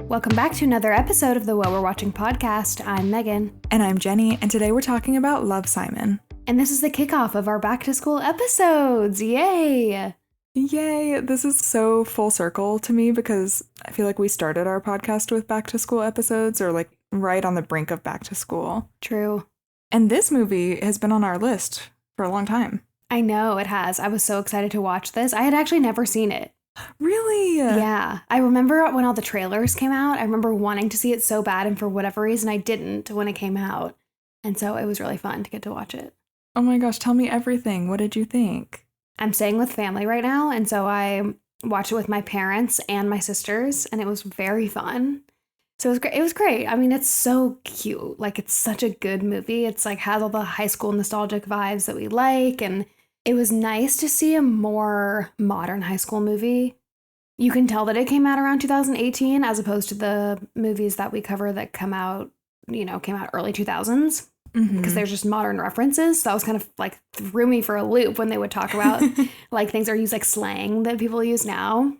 Welcome back to another episode of the What We're Watching podcast. I'm Megan. And I'm Jenny, and today we're talking about Love, Simon. And this is the kickoff of our back to school episodes. Yay! Yay! This is so full circle to me because I feel like we started our podcast with back to school episodes or like right on the brink of back to school. True. And this movie has been on our list for a long time. I know it has. I was so excited to watch this. I had actually never seen it. Really? Yeah. I remember when all the trailers came out, I remember wanting to see it so bad, and for whatever reason, I didn't when it came out. And so it was really fun to get to watch it. Oh my gosh, tell me everything. What did you think? I'm staying with family right now, and so I watched it with my parents and my sisters, and it was very fun. So it was great. It was great. I mean, it's so cute. Like, it's such a good movie. It's like has all the high school nostalgic vibes that we like, and it was nice to see a more modern high school movie. You can tell that it came out around 2018 as opposed to the movies that we cover that came out early 2000s. Because there's just modern references. So I was kind of like threw me for a loop when they would talk about like things that are used like slang that people use now.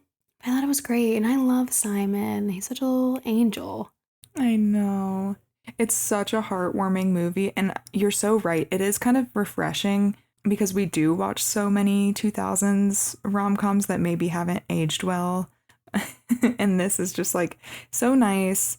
I thought it was great. And I love Simon. He's such a little angel. I know. It's such a heartwarming movie. And you're so right. It is kind of refreshing because we do watch so many 2000s rom-coms that maybe haven't aged well. And this is just like so nice.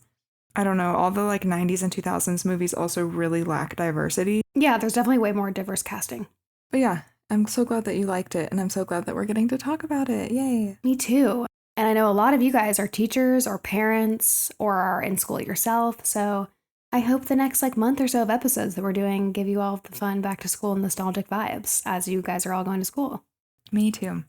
I don't know, all the like 90s and 2000s movies also really lack diversity. Yeah, there's definitely way more diverse casting. But yeah, I'm so glad that you liked it, and I'm so glad that we're getting to talk about it. Yay. Me too. And I know a lot of you guys are teachers or parents or are in school yourself, so I hope the next like month or so of episodes that we're doing give you all the fun back to school nostalgic vibes as you guys are all going to school. Me too.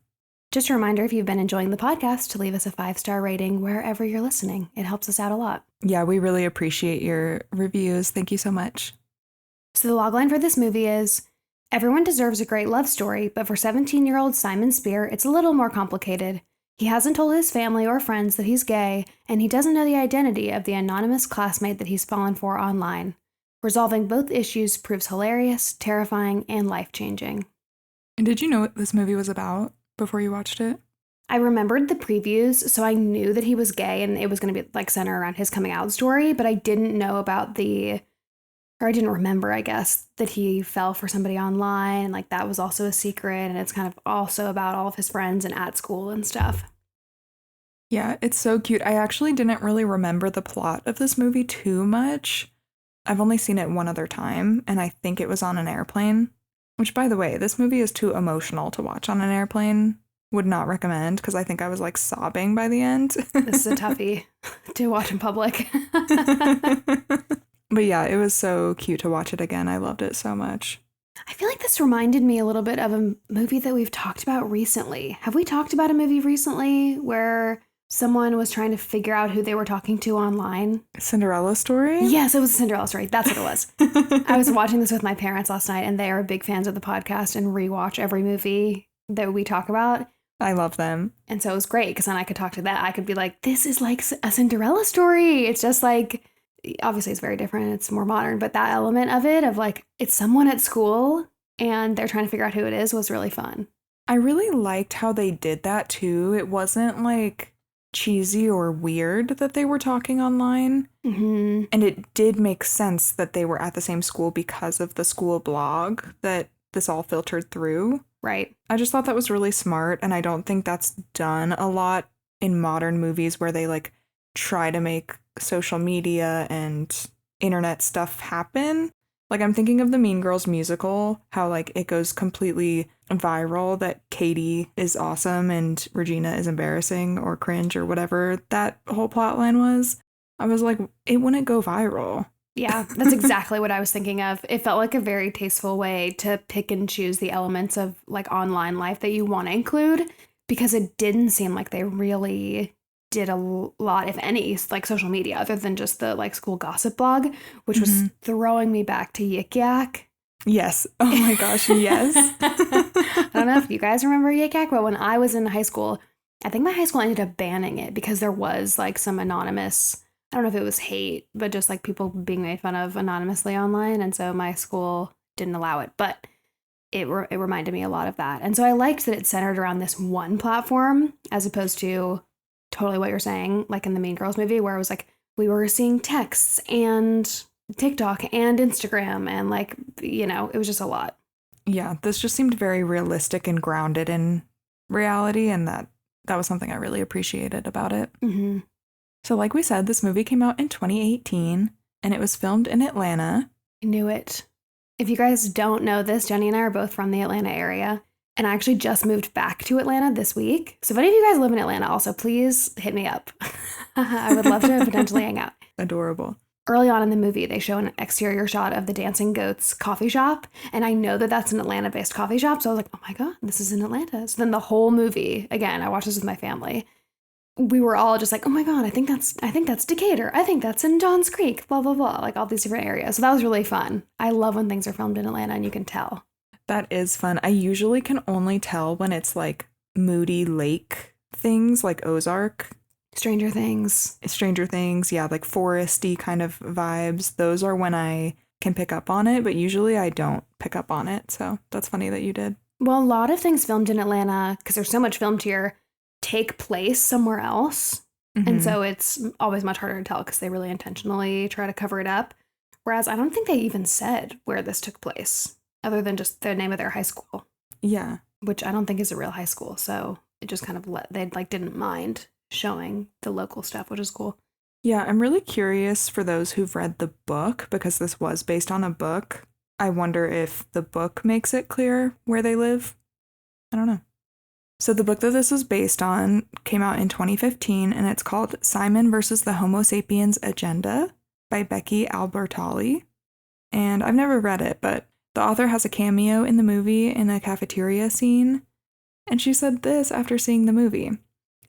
Just a reminder, if you've been enjoying the podcast, to leave us a 5-star rating wherever you're listening. It helps us out a lot. Yeah, we really appreciate your reviews. Thank you so much. So the logline for this movie is, everyone deserves a great love story, but for 17-year-old Simon Spear, it's a little more complicated. He hasn't told his family or friends that he's gay, and he doesn't know the identity of the anonymous classmate that he's fallen for online. Resolving both issues proves hilarious, terrifying, and life-changing. And did you know what this movie was about before you watched it? I remembered the previews, so I knew that he was gay and it was going to be like centered around his coming out story, but I didn't know about I didn't remember, I guess, that he fell for somebody online, and like that was also a secret, and it's kind of also about all of his friends and at school and stuff. Yeah, it's so cute. I actually didn't really remember the plot of this movie too much. I've only seen it one other time, and I think it was on an airplane. Which, by the way, this movie is too emotional to watch on an airplane. Would not recommend, because I think I was like sobbing by the end. This is a toughie to watch in public. But yeah, it was so cute to watch it again. I loved it so much. I feel like this reminded me a little bit of a movie that we've talked about recently. Have we talked about a movie recently where someone was trying to figure out who they were talking to online? Cinderella Story? Yes, it was a Cinderella Story. That's what it was. I was watching this with my parents last night, and they are big fans of the podcast and rewatch every movie that we talk about. I love them. And so it was great because then I could talk to that. I could be like, this is like a Cinderella story. It's just like, obviously it's very different. It's more modern, but that element of it, of like, it's someone at school and they're trying to figure out who it is, was really fun. I really liked how they did that too. It wasn't like cheesy or weird that they were talking online. Mm-hmm. And it did make sense that they were at the same school because of the school blog that this all filtered through. Right. I just thought that was really smart, and I don't think that's done a lot in modern movies where they like try to make social media and internet stuff happen. Like, I'm thinking of the Mean Girls musical, how like it goes completely viral that Katie is awesome and Regina is embarrassing or cringe or whatever that whole plot line was. I was like, it wouldn't go viral. Yeah, that's exactly what I was thinking of. It felt like a very tasteful way to pick and choose the elements of like online life that you want to include, because it didn't seem like they really did a lot, if any, like social media other than just the like school gossip blog, which was throwing me back to Yik Yak. Yes. Oh my gosh, yes. I don't know if you guys remember Yik Yak, but when I was in high school, I think my high school ended up banning it because there was like some anonymous, I don't know if it was hate, but just like people being made fun of anonymously online. And so my school didn't allow it, but it reminded me a lot of that. And so I liked that it centered around this one platform as opposed to totally what you're saying, like in the Mean Girls movie, where it was like, we were seeing texts and TikTok and Instagram and like, it was just a lot. Yeah, this just seemed very realistic and grounded in reality, and that was something I really appreciated about it. Mm-hmm. So like we said, this movie came out in 2018, and it was filmed in Atlanta. I knew it. If you guys don't know this, Jenny and I are both from the Atlanta area, and I actually just moved back to Atlanta this week. So if any of you guys live in Atlanta also, please hit me up. I would love to potentially hang out. Adorable. Early on in the movie, they show an exterior shot of the Dancing Goats coffee shop, and I know that that's an Atlanta-based coffee shop, so I was like, oh my god, this is in Atlanta. So then the whole movie, again, I watched this with my family, we were all just like, oh my god, I think that's Decatur. I think that's in Johns Creek, blah, blah, blah, like all these different areas. So that was really fun. I love when things are filmed in Atlanta and you can tell. That is fun. I usually can only tell when it's like moody lake things like Ozark. Stranger Things, yeah, like foresty kind of vibes. Those are when I can pick up on it, but usually I don't pick up on it. So that's funny that you did. Well, a lot of things filmed in Atlanta, because there's so much filmed here, take place somewhere else. Mm-hmm. And so it's always much harder to tell because they really intentionally try to cover it up. Whereas I don't think they even said where this took place, other than just the name of their high school. Yeah. Which I don't think is a real high school. So it just kind of they like didn't mind showing the local stuff, which is cool. Yeah, I'm really curious for those who've read the book, because this was based on a book. I wonder if the book makes it clear where they live. I don't know. So the book that this was based on came out in 2015, and it's called Simon versus the Homo Sapiens Agenda by Becky Albertalli. And I've never read it, but the author has a cameo in the movie in a cafeteria scene. And she said this after seeing the movie.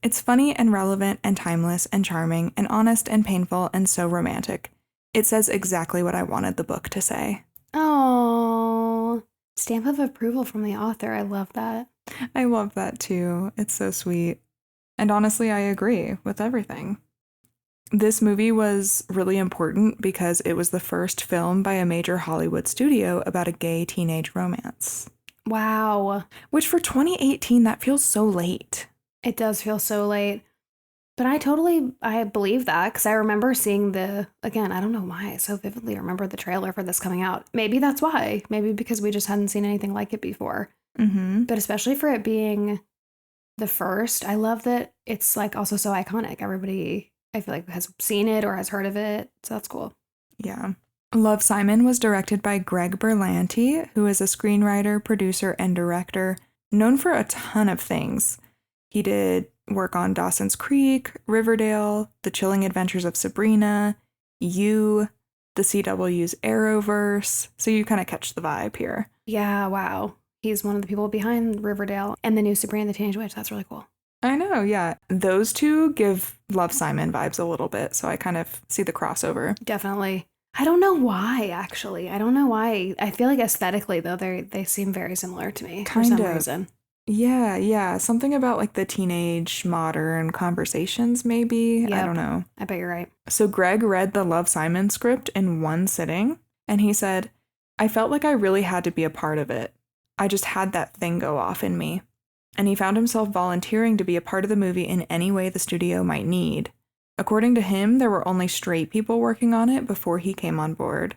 It's funny and relevant and timeless and charming and honest and painful and so romantic. It says exactly what I wanted the book to say. Oh, stamp of approval from the author. I love that. I love that too. It's so sweet. And honestly, I agree with everything. This movie was really important because it was the first film by a major Hollywood studio about a gay teenage romance. Wow. Which for 2018, that feels so late. It does feel so late. But I believe that because I remember seeing again, I don't know why I so vividly remember the trailer for this coming out. Maybe that's why. Maybe because we just hadn't seen anything like it before. Mm-hmm. But especially for it being the first, I love that it's like also so iconic. Everybody, I feel like, has seen it or has heard of it. So that's cool. Yeah. Love, Simon was directed by Greg Berlanti, who is a screenwriter, producer, and director known for a ton of things. He did work on Dawson's Creek, Riverdale, The Chilling Adventures of Sabrina, You, the CW's Arrowverse. So you kind of catch the vibe here. Yeah, wow. He's one of the people behind Riverdale and the new Sabrina the Teenage Witch. That's really cool. I know, yeah. Those two give Love, Simon vibes a little bit, so I kind of see the crossover. Definitely. I don't know why, actually. I don't know why. I feel like aesthetically, though, they seem very similar to me for some reason. Yeah. Something about like the teenage modern conversations, maybe. Yep. I don't know. I bet you're right. So Greg read the Love, Simon script in one sitting, and he said, I felt like I really had to be a part of it. I just had that thing go off in me. And he found himself volunteering to be a part of the movie in any way the studio might need. According to him, there were only straight people working on it before he came on board.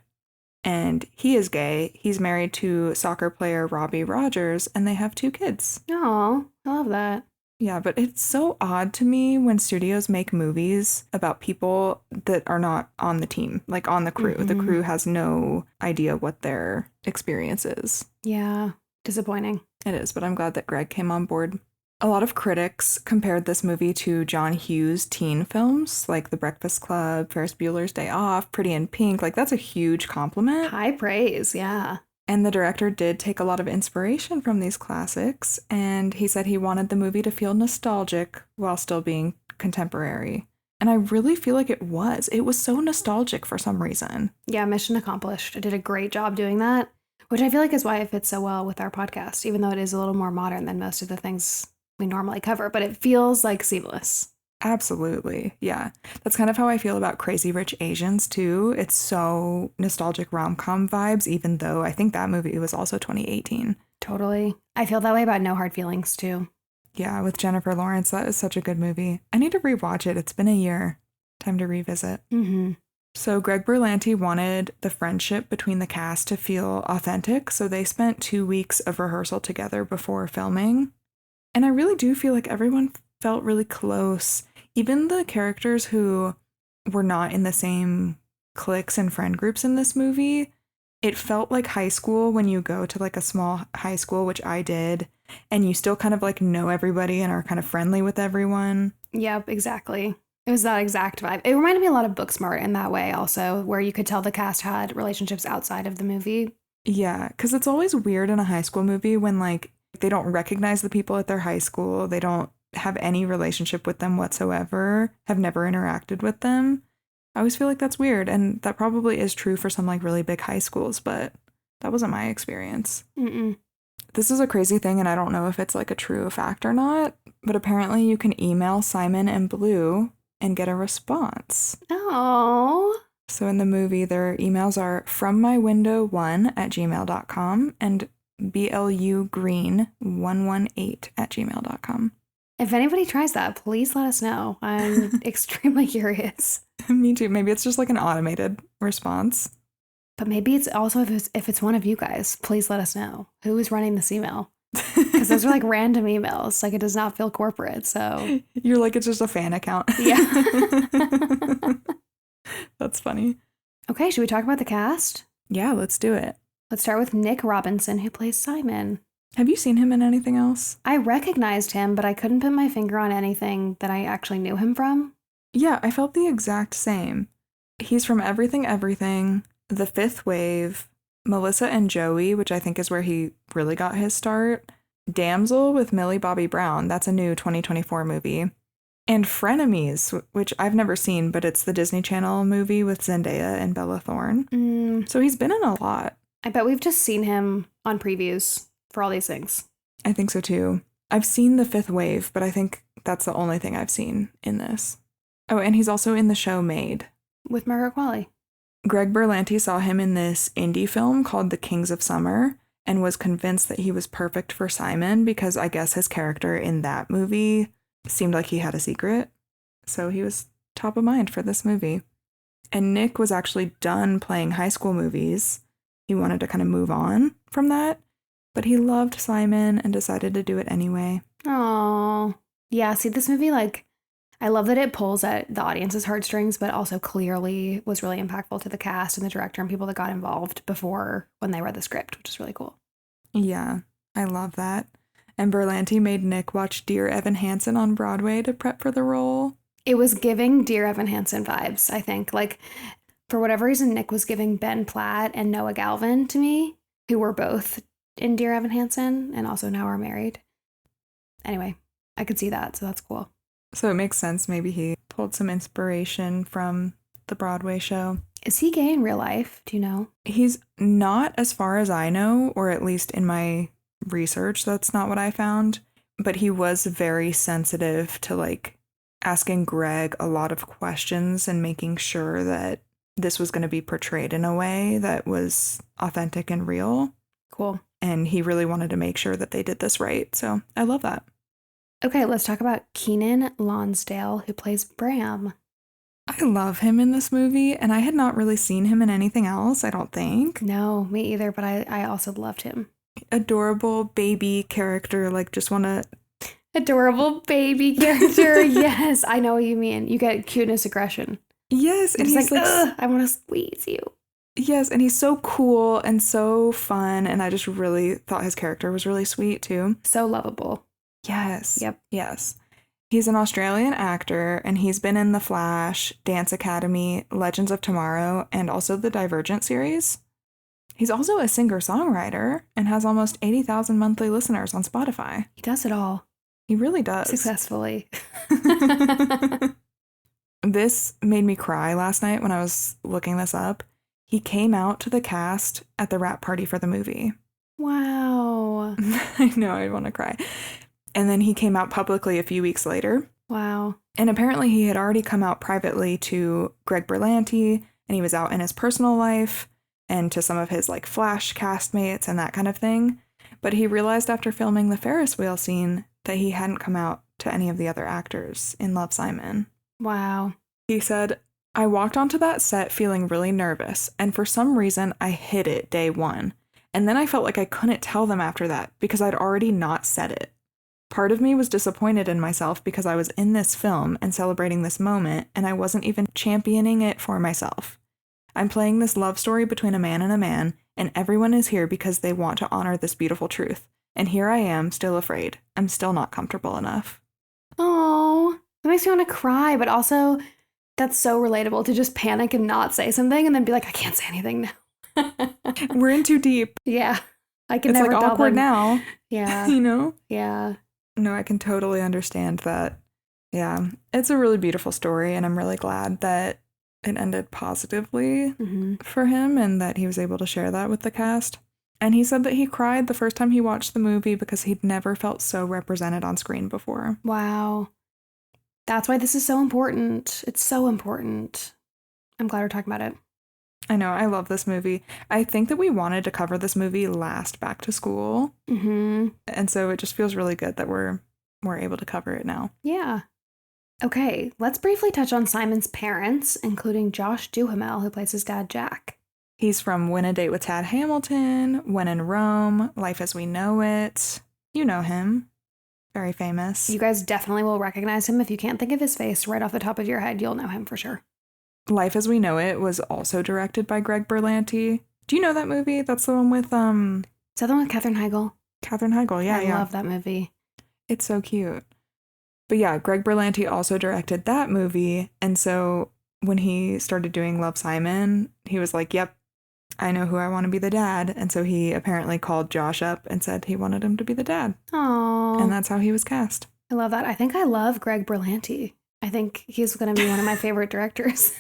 And he is gay. He's married to soccer player Robbie Rogers, and they have 2 kids. Oh, I love that. Yeah, but it's so odd to me when studios make movies about people that are not on the team, like on the crew. Mm-hmm. The crew has no idea what their experience is. Yeah, disappointing. It is, but I'm glad that Greg came on board. A lot of critics compared this movie to John Hughes' teen films, like The Breakfast Club, Ferris Bueller's Day Off, Pretty in Pink. Like, that's a huge compliment. High praise, yeah. And the director did take a lot of inspiration from these classics, and he said he wanted the movie to feel nostalgic while still being contemporary. And I really feel like it was. It was so nostalgic for some reason. Yeah, mission accomplished. I did a great job doing that, which I feel like is why it fits so well with our podcast, even though it is a little more modern than most of the things we normally cover, but it feels like seamless. Absolutely. Yeah. That's kind of how I feel about Crazy Rich Asians too. It's so nostalgic rom-com vibes, even though I think that movie was also 2018. Totally. I feel that way about No Hard Feelings too. Yeah, with Jennifer Lawrence. That is such a good movie. I need to rewatch it. It's been a year. Time to revisit. Mm-hmm. So Greg Berlanti wanted the friendship between the cast to feel authentic, so they spent 2 weeks of rehearsal together before filming. And I really do feel like everyone felt really close. Even the characters who were not in the same cliques and friend groups in this movie, it felt like high school when you go to like a small high school, which I did, and you still kind of like know everybody and are kind of friendly with everyone. Yep, exactly. It was that exact vibe. It reminded me a lot of Booksmart in that way also, where you could tell the cast had relationships outside of the movie. Yeah, because it's always weird in a high school movie when like they don't recognize the people at their high school. They don't have any relationship with them whatsoever, have never interacted with them. I always feel like that's weird. And that probably is true for some like really big high schools, but that wasn't my experience. Mm-mm. This is a crazy thing, and I don't know if it's like a true fact or not, but apparently you can email Simon and Blue and get a response. Oh. So in the movie, their emails are frommywindow1@gmail.com and blugreen118@gmail.com. If anybody tries that, please let us know. I'm extremely curious. Me too. Maybe it's just like an automated response. But maybe it's also if it's one of you guys, please let us know who is running this email. Because those are like random emails. Like it does not feel corporate. So You're like, it's just a fan account. yeah. That's funny. Okay, should we talk about the cast? Yeah, let's do it. Let's start with Nick Robinson, who plays Simon. Have you seen him in anything else? I recognized him, but I couldn't put my finger on anything that I actually knew him from. Yeah, I felt the exact same. He's from Everything Everything, The Fifth Wave, Melissa and Joey, which I think is where he really got his start, Damsel with Millie Bobby Brown, that's a new 2024 movie, and Frenemies, which I've never seen, but it's the Disney Channel movie with Zendaya and Bella Thorne. So he's been in a lot. I bet we've just seen him on previews for all these things. I think so too. I've seen The Fifth Wave, but I think that's the only thing I've seen in this. Oh, and he's also in the show Made. With Margaret Qualley. Greg Berlanti saw him in this indie film called The Kings of Summer and was convinced that he was perfect for Simon because I guess his character in that movie seemed like he had a secret. So he was top of mind for this movie. And Nick was actually done playing high school movies. He wanted to kind of move on from that, but he loved Simon and decided to do it anyway. Oh, yeah. See, this movie, like, I love that it pulls at the audience's heartstrings, but also clearly was really impactful to the cast and the director and people that got involved before when they read the script, which is really cool. Yeah, I love that. And Berlanti made Nick watch Dear Evan Hansen on Broadway to prep for the role. It was giving Dear Evan Hansen vibes, I think. Like, for whatever reason, Nick was giving Ben Platt and Noah Galvin to me, who were both in Dear Evan Hansen and also now are married. Anyway, I could see that, so that's cool. So it makes sense. Maybe he pulled some inspiration from the Broadway show. Is he gay in real life? Do you know? He's not, as far as I know, or at least in my research, that's not what I found. But he was very sensitive to like asking Greg a lot of questions and making sure that this was going to be portrayed in a way that was authentic and real. Cool. And he really wanted to make sure that they did this right. So I love that. Okay, let's talk about Keenan Lonsdale, who plays Bram. I love him in this movie, and I had not really seen him in anything else, I don't think. No, me either, but I also loved him. Adorable baby character, like just want to... Adorable baby character, yes. I know what you mean. You get cuteness aggression. Yes, and he's like, ugh, I want to squeeze you. Yes, and he's so cool and so fun, and I just really thought his character was really sweet, too. So lovable. Yes. Yep. Yes. He's an Australian actor, and he's been in The Flash, Dance Academy, Legends of Tomorrow, and also the Divergent series. He's also a singer-songwriter and has almost 80,000 monthly listeners on Spotify. He does it all. He really does. Successfully. This made me cry last night when I was looking this up. He came out to the cast at the wrap party for the movie. Wow. I know, I want to cry. And then he came out publicly a few weeks later. Wow. And apparently he had already come out privately to Greg Berlanti, and he was out in his personal life and to some of his like Flash castmates and that kind of thing. But he realized after filming the Ferris wheel scene that he hadn't come out to any of the other actors in Love, Simon. Wow. He said, I walked onto that set feeling really nervous, and for some reason I hid it day one. And then I felt like I couldn't tell them after that because I'd already not said it. Part of me was disappointed in myself because I was in this film and celebrating this moment, and I wasn't even championing it for myself. I'm playing this love story between a man, and everyone is here because they want to honor this beautiful truth. And here I am, still afraid. I'm still not comfortable enough. Oh, that makes me want to cry, but also that's so relatable to just panic and not say something and then be like, I can't say anything now. We're in too deep. Yeah. I can It's never like tell awkward them. now. Yeah. You know? Yeah. No, I can totally understand that. Yeah. It's a really beautiful story, and I'm really glad that it ended positively for him and that he was able to share that with the cast. And he said that he cried the first time he watched the movie because he'd never felt so represented on screen before. Wow. That's why this is so important. It's so important. I'm glad we're talking about it. I know. I love this movie. I think that we wanted to cover this movie last back to school. And so it just feels really good that we're able to cover it now. Yeah. Okay, let's briefly touch on Simon's parents, including Josh Duhamel, who plays his dad, Jack. He's from Win a Date with Tad Hamilton, When in Rome, Life as We Know It. You know him. Very famous. You guys definitely will recognize him. If you can't think of his face right off the top of your head, you'll know him for sure. Life as We Know It was also directed by Greg Berlanti. Do you know that movie? That's the one with Is that the one with Katherine Heigl? Katherine Heigl, yeah. I love that movie. It's so cute. But yeah, Greg Berlanti also directed that movie. And so when he started doing Love, Simon, he was like, yep, I know who I want to be the dad. And so he apparently called Josh up and said he wanted him to be the dad. Oh, And that's how he was cast. I love that. I think I love Greg Berlanti. I think he's going to be one of my favorite directors.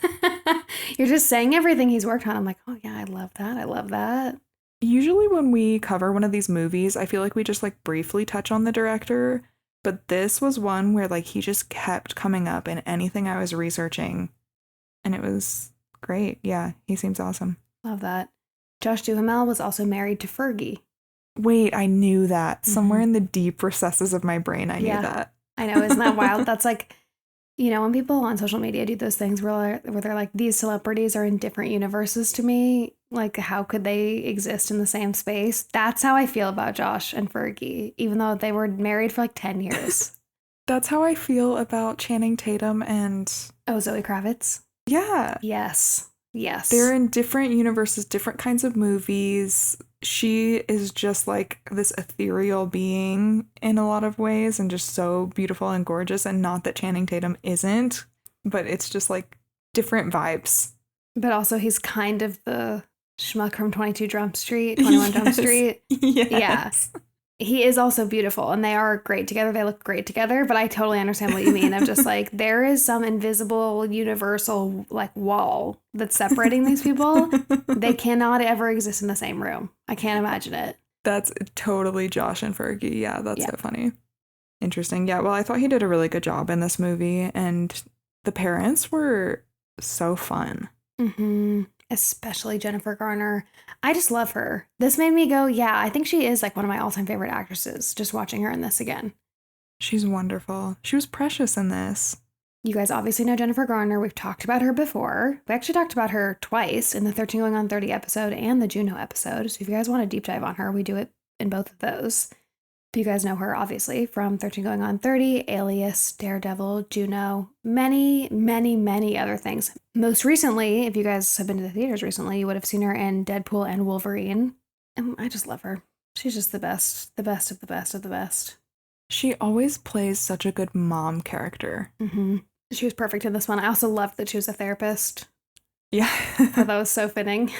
You're just saying everything he's worked on. I'm like, oh yeah, I love that. I love that. Usually when we cover one of these movies, I feel like we just like briefly touch on the director. But this was one where like he just kept coming up in anything I was researching. And it was great. Yeah, he seems awesome. Love that. Josh Duhamel was also married to Fergie. Wait, I knew that. Somewhere in the deep recesses of my brain, I knew that. I know, isn't that wild? That's like, you know, when people on social media do those things where they're like, these celebrities are in different universes to me. Like, how could they exist in the same space? That's how I feel about Josh and Fergie, even though they were married for like 10 years. That's how I feel about Channing Tatum and... Oh, Zoe Kravitz? Yeah. Yes. They're in different universes, different kinds of movies. She is just like this ethereal being in a lot of ways and just so beautiful and gorgeous. And not that Channing Tatum isn't, but it's just like different vibes. But also he's kind of the schmuck from 21 Jump Street. Yes. Yeah. He is also beautiful and they are great together. They look great together, but I totally understand what you mean. I'm just like, there is some invisible, universal like wall that's separating these people. They cannot ever exist in the same room. I can't imagine it. That's totally Josh and Fergie. Yeah, that's so funny. Interesting. Yeah, well, I thought he did a really good job in this movie, and the parents were so fun. Especially Jennifer Garner. I just love her. This made me go, yeah, I think she is like one of my all-time favorite actresses, just watching her in this again. She's wonderful. She was precious in this. You guys obviously know Jennifer Garner. We've talked about her before. We actually talked about her twice in the 13 Going on 30 episode and the Juno episode. So if you guys want a deep dive on her, we do it in both of those. But you guys know her, obviously, from 13 Going on 30, Alias, Daredevil, Juno, many, many, many other things. Most recently, if you guys have been to the theaters recently, you would have seen her in Deadpool and Wolverine. And I just love her. She's just the best of the best of the best. She always plays such a good mom character. She was perfect in this one. I also loved that she was a therapist. Yeah. That was so fitting.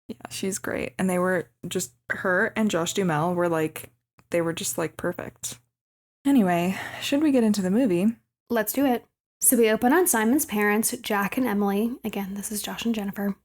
Yeah, she's great. And they were just, her and Josh Duhamel were like, they were just like perfect. Anyway, should we get into the movie? Let's do it. So we open on Simon's parents, Jack and Emily. Again, this is Josh and Jennifer.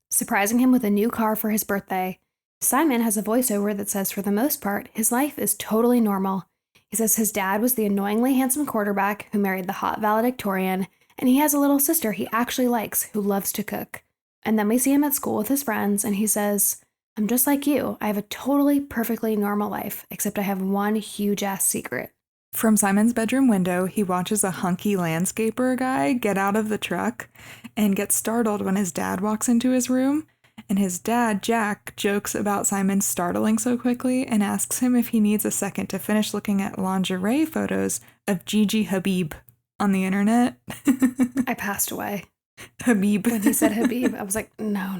Surprising him with a new car for his birthday. Simon has a voiceover that says, for the most part, his life is totally normal. He says his dad was the annoyingly handsome quarterback who married the hot valedictorian, and he has a little sister he actually likes who loves to cook. And then we see him at school with his friends, and he says, I'm just like you. I have a totally perfectly normal life, except I have one huge-ass secret. From Simon's bedroom window, he watches a hunky landscaper guy get out of the truck and gets startled when his dad walks into his room. And his dad, Jack, jokes about Simon startling so quickly and asks him if he needs a second to finish looking at lingerie photos of Gigi Hadid on the internet. I passed away. Habib. When he said Habib, I was like, no.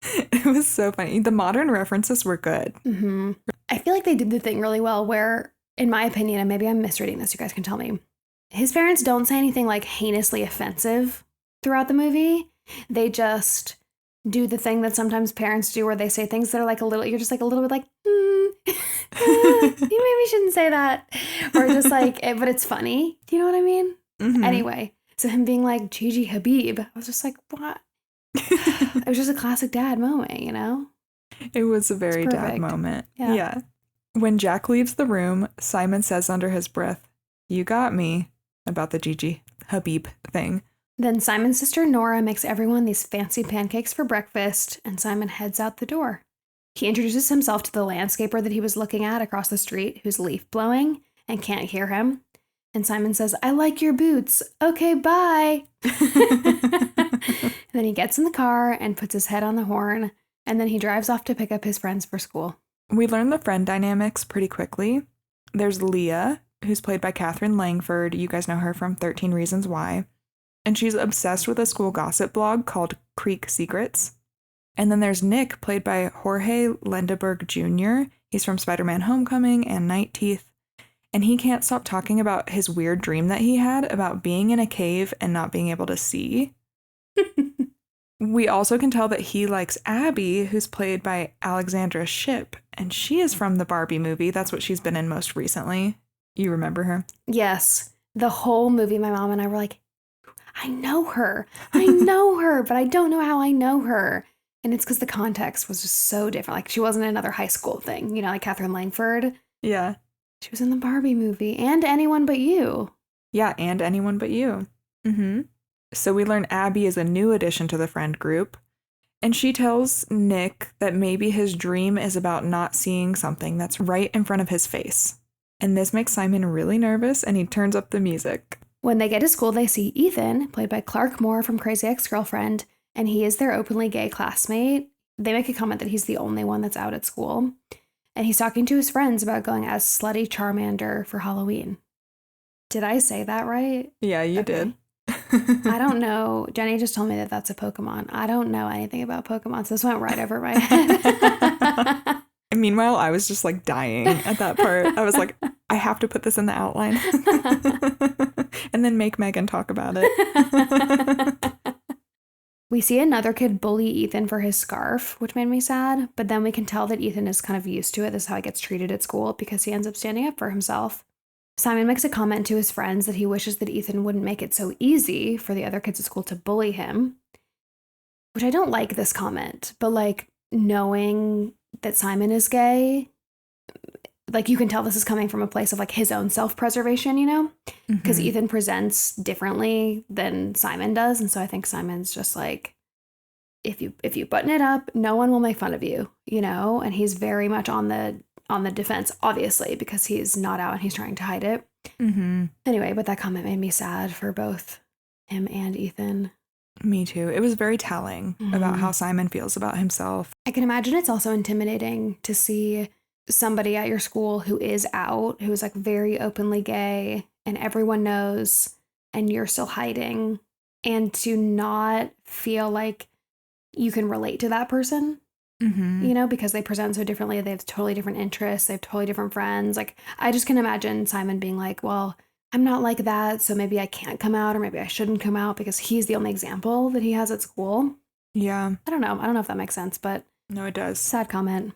It was so funny. The modern references were good. Mm-hmm. I feel like they did the thing really well where, in my opinion, and maybe I'm misreading this, you guys can tell me, his parents don't say anything like heinously offensive throughout the movie. They just do the thing that sometimes parents do where they say things that are like a little, you're just like a little bit like, you maybe shouldn't say that. Or just like, but it's funny. Do you know what I mean? Mm-hmm. Anyway, so him being like Gigi Hadid, I was just like, what? It was just a classic dad moment, you know? It was a very dad moment. Yeah. When Jack leaves the room, Simon says under his breath, "You got me," about the Gigi Hadid thing. Then Simon's sister Nora makes everyone these fancy pancakes for breakfast, and Simon heads out the door. He introduces himself to the landscaper that he was looking at across the street, who's leaf blowing and can't hear him. And Simon says, "I like your boots. Okay, bye." And then he gets in the car and puts his head on the horn, and then he drives off to pick up his friends for school. We learn the friend dynamics pretty quickly. There's Leah, who's played by Catherine Langford. You guys know her from 13 Reasons Why. And she's obsessed with a school gossip blog called Creek Secrets. And then there's Nick, played by Jorge Lendeberg Jr. He's from Spider-Man Homecoming and Night Teeth. And he can't stop talking about his weird dream that he had about being in a cave and not being able to see. We also can tell that he likes Abby, who's played by Alexandra Shipp, and she is from the Barbie movie. That's what she's been in most recently. You remember her? Yes. The whole movie, my mom and I were like, I know her, but I don't know how I know her. And it's because the context was just so different. Like, she wasn't another high school thing, you know, like Catherine Langford. Yeah. She was in the Barbie movie and Anyone But You. Yeah, and Anyone But You. Mm-hmm. So we learn Abby is a new addition to the friend group, and she tells Nick that maybe his dream is about not seeing something that's right in front of his face. And this makes Simon really nervous, and he turns up the music. When they get to school, they see Ethan, played by Clark Moore from Crazy Ex-Girlfriend, and he is their openly gay classmate. They make a comment that he's the only one that's out at school. And he's talking to his friends about going as Slutty Charmander for Halloween. Did I say that right? Yeah, you did. I don't know. Jenny just told me that that's a Pokemon. I don't know anything about Pokemon, so this went right over my head. And meanwhile, I was just like dying at that part. I was like, I have to put this in the outline. And then make Megan talk about it. We see another kid bully Ethan for his scarf, which made me sad. But then we can tell that Ethan is kind of used to it. This is how he gets treated at school because he ends up standing up for himself. Simon makes a comment to his friends that he wishes that Ethan wouldn't make it so easy for the other kids at school to bully him, which I don't like this comment, but like knowing that Simon is gay, like you can tell this is coming from a place of like his own self-preservation, you know, because Ethan presents differently than Simon does. And so I think Simon's just like, if you button it up, no one will make fun of you, you know, and he's very much on the defense, obviously, because he's not out and he's trying to hide it. Anyway, but that comment made me sad for both him and Ethan. Me too. It was very telling about how Simon feels about himself. I can imagine it's also intimidating to see somebody at your school who is out, who is like very openly gay and everyone knows and you're still hiding, and to not feel like you can relate to that person. You know, because they present so differently. They have totally different interests. They have totally different friends. Like, I just can imagine Simon being like, well, I'm not like that, so maybe I can't come out, or maybe I shouldn't come out because he's the only example that he has at school. Yeah. I don't know. I don't know if that makes sense, but no, it does. Sad comment.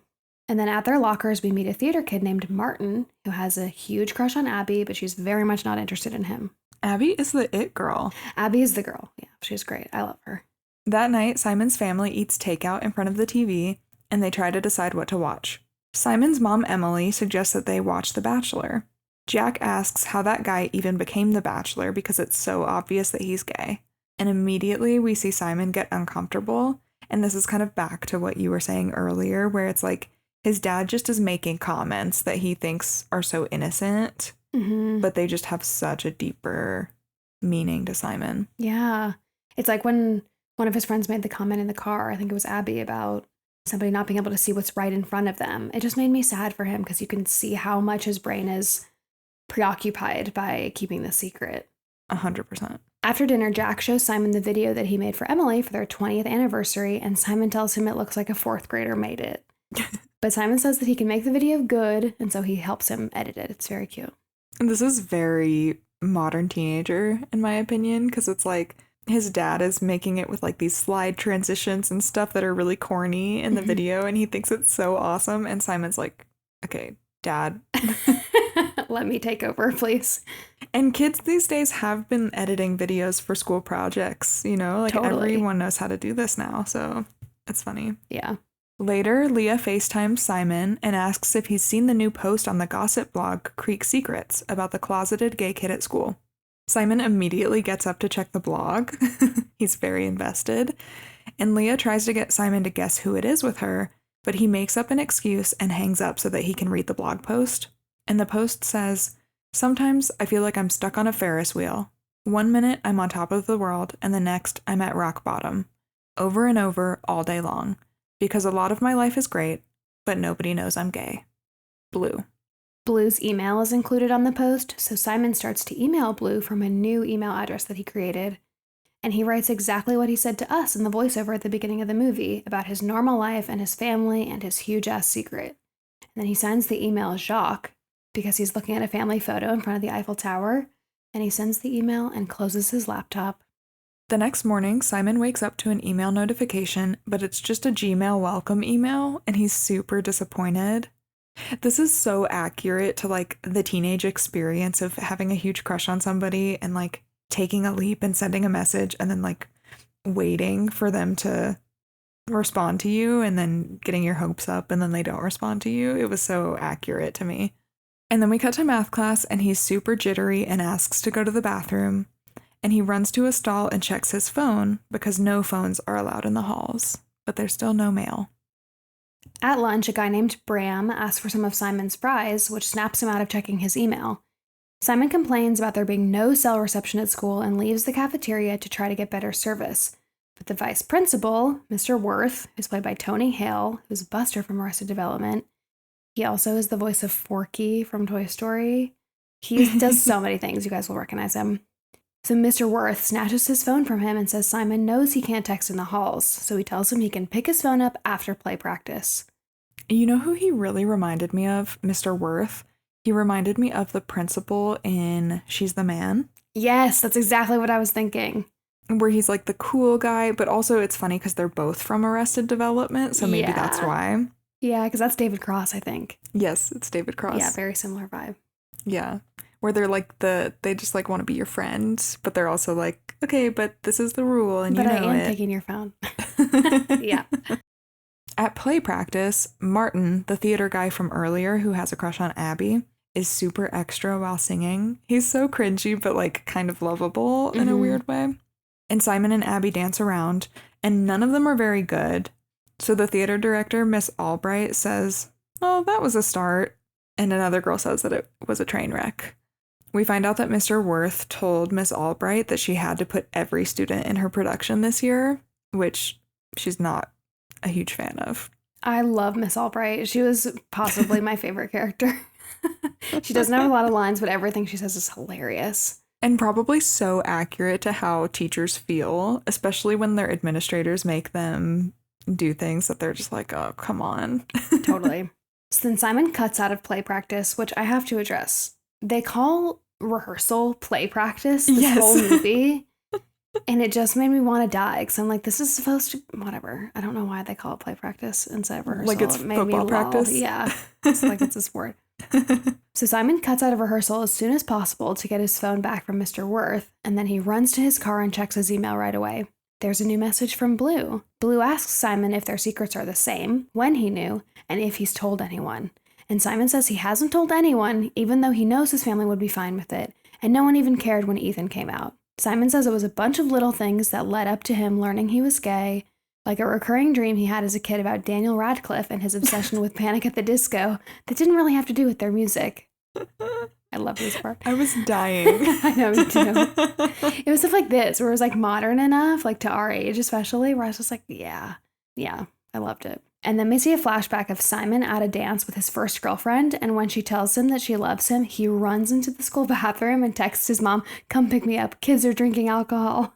And then at their lockers, we meet a theater kid named Martin who has a huge crush on Abby, but she's very much not interested in him. Abby is the it girl. Abby is the girl. Yeah, she's great. I love her. That night, Simon's family eats takeout in front of the TV, and they try to decide what to watch. Simon's mom, Emily, suggests that they watch The Bachelor. Jack asks how that guy even became The Bachelor because it's so obvious that he's gay. And immediately we see Simon get uncomfortable, and this is kind of back to what you were saying earlier, where it's like His dad just is making comments that he thinks are so innocent, but they just have such a deeper meaning to Simon. Yeah. It's like when one of his friends made the comment in the car, I think it was Abby, about somebody not being able to see what's right in front of them. It just made me sad for him because you can see how much his brain is preoccupied by keeping the secret. 100%. After dinner, Jack shows Simon the video that he made for Emily for their 20th anniversary, and Simon tells him it looks like a fourth grader made it. But Simon says that he can make the video good, and so he helps him edit it. It's very cute. And this is very modern teenager, in my opinion, because it's like his dad is making it with like these slide transitions and stuff that are really corny in the video, and he thinks it's so awesome. And Simon's like, okay, Dad. Let me take over, please. And kids these days have been editing videos for school projects, you know? Like, Totally. everyone knows how to do this now, so it's funny. Yeah. Later, Leah FaceTimes Simon and asks if he's seen the new post on the gossip blog Creek Secrets about the closeted gay kid at school. Simon immediately gets up to check the blog. He's very invested. And Leah tries to get Simon to guess who it is with her, but he makes up an excuse and hangs up so that he can read the blog post. And the post says, "Sometimes I feel like I'm stuck on a Ferris wheel. 1 minute I'm on top of the world, and the next I'm at rock bottom. Over and over all day long. Because a lot of my life is great, but nobody knows I'm gay. Blue." Blue's email is included on the post, so Simon starts to email Blue from a new email address that he created. And he writes exactly what he said to us in the voiceover at the beginning of the movie about his normal life and his family and his huge-ass secret. And then he signs the email Jacques because he's looking at a family photo in front of the Eiffel Tower, and he sends the email and closes his laptop. The next morning, Simon wakes up to an email notification, but it's just a Gmail welcome email, and he's super disappointed. This is so accurate to, like, the teenage experience of having a huge crush on somebody and, like, taking a leap and sending a message and then, like, waiting for them to respond to you and then getting your hopes up and then they don't respond to you. It was so accurate to me. And then we cut to math class, and he's super jittery and asks to go to the bathroom. And he runs to a stall and checks his phone because no phones are allowed in the halls. But there's still no mail. At lunch, a guy named Bram asks for some of Simon's fries, which snaps him out of checking his email. Simon complains about there being no cell reception at school and leaves the cafeteria to try to get better service. But the vice principal, Mr. Worth, who's played by Tony Hale, who's Buster from Arrested Development, he also is the voice of Forky from Toy Story. He does so many things, you guys will recognize him. So Mr. Worth snatches his phone from him and says Simon knows he can't text in the halls, so he tells him he can pick his phone up after play practice. You know who he really reminded me of? Mr. Worth. He reminded me of the principal in She's the Man. Yes, that's exactly what I was thinking. Where he's like the cool guy, but also it's funny because they're both from Arrested Development, so maybe that's why. Yeah, because that's David Cross, I think. Yes, it's David Cross. Yeah, very similar vibe. Yeah. Where they're like they just like want to be your friend, but they're also like, okay, but this is the rule and but you know I am it. picking your phone. Yeah. At play practice, Martin, the theater guy from earlier who has a crush on Abby, is super extra while singing. He's so cringy, but like kind of lovable in a weird way. And Simon and Abby dance around, and none of them are very good. So the theater director, Miss Albright, says, "Oh, that was a start." And another girl says that it was a train wreck. We find out that Mr. Worth told Miss Albright that she had to put every student in her production this year, which she's not a huge fan of. I love Miss Albright. She was possibly my favorite character. She doesn't have a lot of lines, but everything she says is hilarious. And probably so accurate to how teachers feel, especially when their administrators make them do things that they're just like, oh, come on. Totally. So then Simon cuts out of play practice, which I have to address. They call rehearsal play practice this whole movie. And it just made me want to die because I'm like, this is supposed to, whatever. I don't know why they call it play practice instead of rehearsal. Like it's it made football me practice? Yeah. It's like it's a sport. So Simon cuts out of rehearsal as soon as possible to get his phone back from Mr. Worth, and then he runs to his car and checks his email right away. There's a new message from Blue. Blue asks Simon if their secrets are the same, when he knew, and if he's told anyone. And Simon says he hasn't told anyone, even though he knows his family would be fine with it, and no one even cared when Ethan came out. Simon says it was a bunch of little things that led up to him learning he was gay, Like a recurring dream he had as a kid about Daniel Radcliffe and his obsession with Panic at the Disco that didn't really have to do with their music. I love this part. I was dying. I know, me too. It was stuff like this, where it was like modern enough, like to our age especially, where I was just like, yeah, I loved it. And then we see a flashback of Simon at a dance with his first girlfriend, and when she tells him that she loves him, he runs into the school bathroom and texts his mom, "Come pick me up. Kids are drinking alcohol."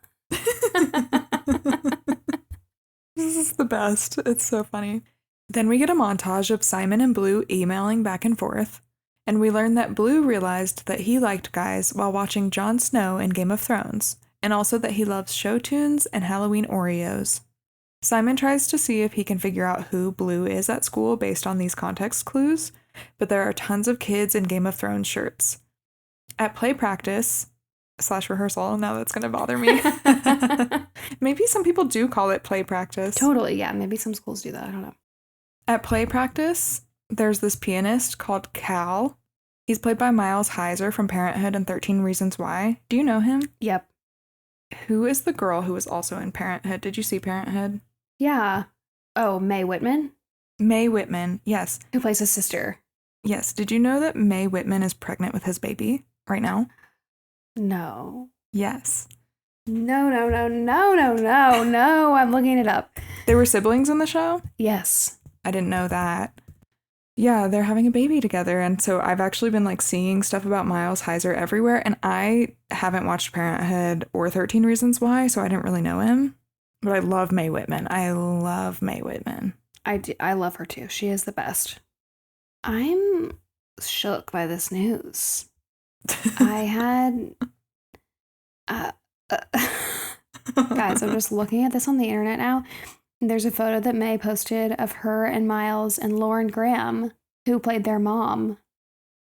This is the best. It's so funny. Then we get a montage of Simon and Blue emailing back and forth, and we learn that Blue realized that he liked guys while watching Jon Snow in Game of Thrones, and also that he loves show tunes and Halloween Oreos. Simon tries to see if he can figure out who Blue is at school based on these context clues, but there are tons of kids in Game of Thrones shirts. At play practice / rehearsal, now that's going to bother me. Maybe some people do call it play practice. Totally, yeah. Maybe some schools do that. I don't know. At play practice, there's this pianist called Cal. He's played by Miles Heiser from Parenthood and 13 Reasons Why. Do you know him? Yep. Who is the girl who was also in Parenthood? Did you see Parenthood? Yeah. Oh, Mae Whitman? Mae Whitman, yes. Who plays his sister. Yes. Did you know that Mae Whitman is pregnant with his baby right now? No. Yes. No. I'm looking it up. They were siblings in the show? Yes. I didn't know that. Yeah, they're having a baby together. And so I've actually been like seeing stuff about Miles Heiser everywhere. And I haven't watched Parenthood or 13 Reasons Why, so I didn't really know him. But I love Mae Whitman. I love Mae Whitman. I love her too. She is the best. I'm shook by this news. I had guys, I'm just looking at this on the internet now. There's a photo that Mae posted of her and Miles and Lauren Graham, who played their mom,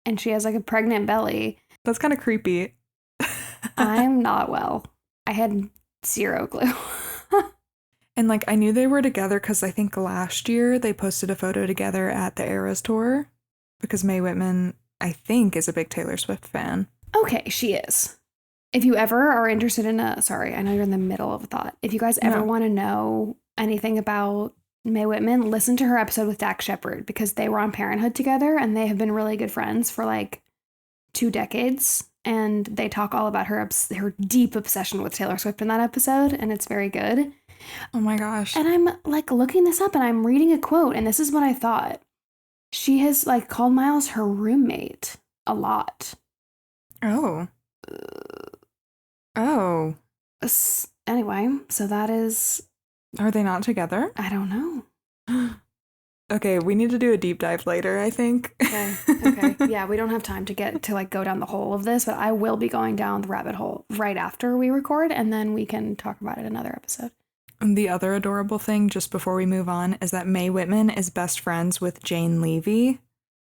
and she has like a pregnant belly. That's kind of creepy. I'm not well. I had zero clue. And like I knew they were together because I think last year they posted a photo together at the Eras tour, because Mae Whitman, I think, is a big Taylor Swift fan. Okay, she is. If you ever are interested in sorry, I know you're in the middle of a thought. If you guys ever want to know anything about Mae Whitman, listen to her episode with Dax Shepard, because they were on Parenthood together and they have been really good friends for like 2 decades. And they talk all about her deep obsession with Taylor Swift in that episode, and it's very good. Oh my gosh. And I'm like looking this up and I'm reading a quote, and this is what I thought. She has like called Miles her roommate a lot. Oh. Oh. Anyway, so that is... Are they not together? I don't know. Okay, we need to do a deep dive later, I think. Okay. Yeah, we don't have time to get to like go down the hole of this, but I will be going down the rabbit hole right after we record, and then we can talk about it in another episode. And the other adorable thing, just before we move on, is that Mae Whitman is best friends with Jane Levy,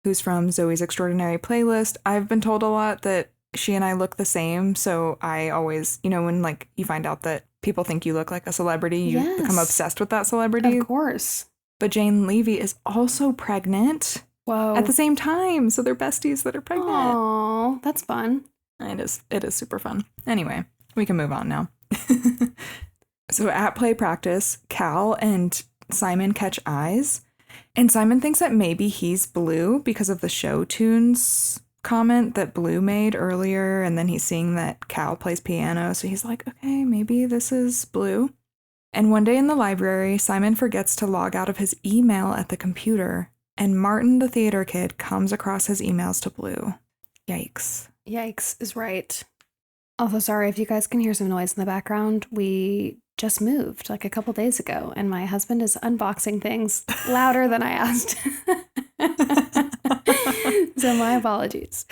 who's from Zoe's Extraordinary Playlist. I've been told a lot that she and I look the same, so I always, when like you find out that people think you look like a celebrity, you become obsessed with that celebrity. Of course. But Jane Levy is also pregnant. Whoa. At the same time, so they're besties that are pregnant. Oh, that's fun. It is super fun. Anyway, we can move on now. So at play practice, Cal and Simon catch eyes, and Simon thinks that maybe he's Blue because of the show tunes comment that Blue made earlier, and then he's seeing that Cal plays piano, so he's like, okay, maybe this is Blue. And one day in the library, Simon forgets to log out of his email at the computer, and Martin, the theater kid, comes across his emails to Blue. Yikes. Yikes is right. Also, sorry if you guys can hear some noise in the background. We just moved like a couple days ago, and my husband is unboxing things louder than I asked. So my apologies.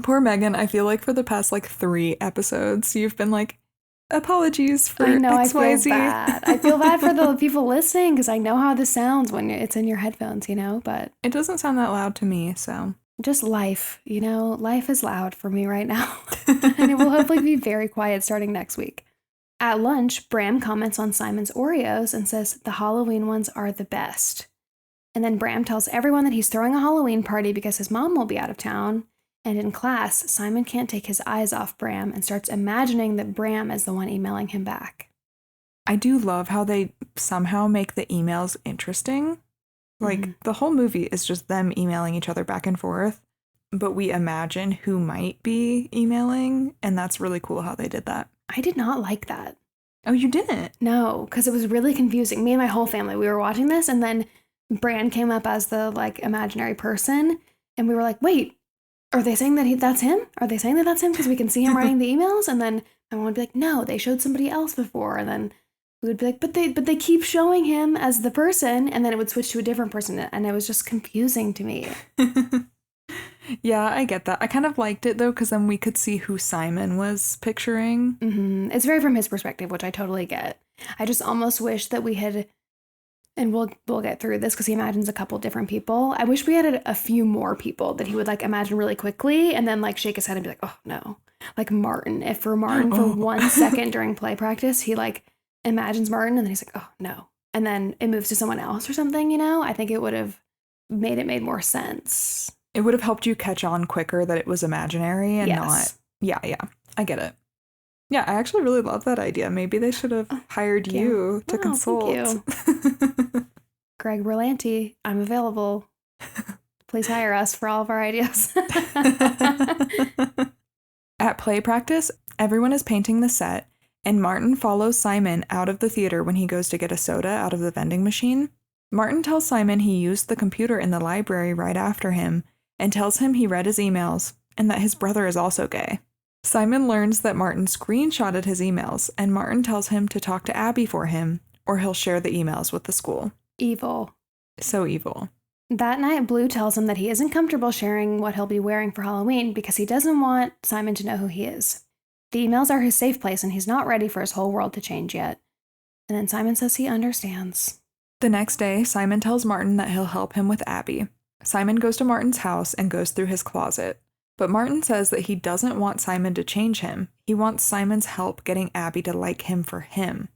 Poor Megan, I feel like for the past like 3 episodes, you've been like, apologies for I know, XYZ. I feel bad. I feel bad for the people listening, because I know how this sounds when it's in your headphones, but... It doesn't sound that loud to me, so... Just life, life is loud for me right now. And it will hopefully be very quiet starting next week. At lunch, Bram comments on Simon's Oreos and says the Halloween ones are the best. And then Bram tells everyone that he's throwing a Halloween party because his mom will be out of town. And in class, Simon can't take his eyes off Bram and starts imagining that Bram is the one emailing him back. I do love how they somehow make the emails interesting. Like, the whole movie is just them emailing each other back and forth, but we imagine who might be emailing, and that's really cool how they did that. I did not like that. Oh, you didn't? No, because it was really confusing. Me and my whole family, we were watching this, and then Bran came up as the like imaginary person, and we were like, wait, are they saying that that's him? Are they saying that that's him? Because we can see him writing the emails, and then my mom would be like, no, they showed somebody else before, and then we would be like, but they keep showing him as the person, and then it would switch to a different person, and it was just confusing to me. Yeah, I get that. I kind of liked it, though, because then we could see who Simon was picturing. It's very from his perspective, which I totally get. I just almost wish that we had, and we'll get through this because he imagines a couple different people. I wish we had a few more people that he would like imagine really quickly and then like shake his head and be like, oh no. Like Martin. If for Martin for 1 second during play practice, he like imagines Martin and then he's like, oh no. And then it moves to someone else or something, you know? I think it would have made more sense. It would have helped you catch on quicker that it was imaginary and not. Yeah, I get it. Yeah, I actually really love that idea. Maybe they should have hired you to consult. Thank you. Greg Berlanti, I'm available. Please hire us for all of our ideas. At play practice, everyone is painting the set, and Martin follows Simon out of the theater when he goes to get a soda out of the vending machine. Martin tells Simon he used the computer in the library right after him, and tells him he read his emails, and that his brother is also gay. Simon learns that Martin screenshotted his emails, and Martin tells him to talk to Abby for him, or he'll share the emails with the school. Evil. So evil. That night, Blue tells him that he isn't comfortable sharing what he'll be wearing for Halloween because he doesn't want Simon to know who he is. The emails are his safe place, and he's not ready for his whole world to change yet. And then Simon says he understands. The next day, Simon tells Martin that he'll help him with Abby. Simon goes to Martin's house and goes through his closet. But Martin says that he doesn't want Simon to change him. He wants Simon's help getting Abby to like him for him.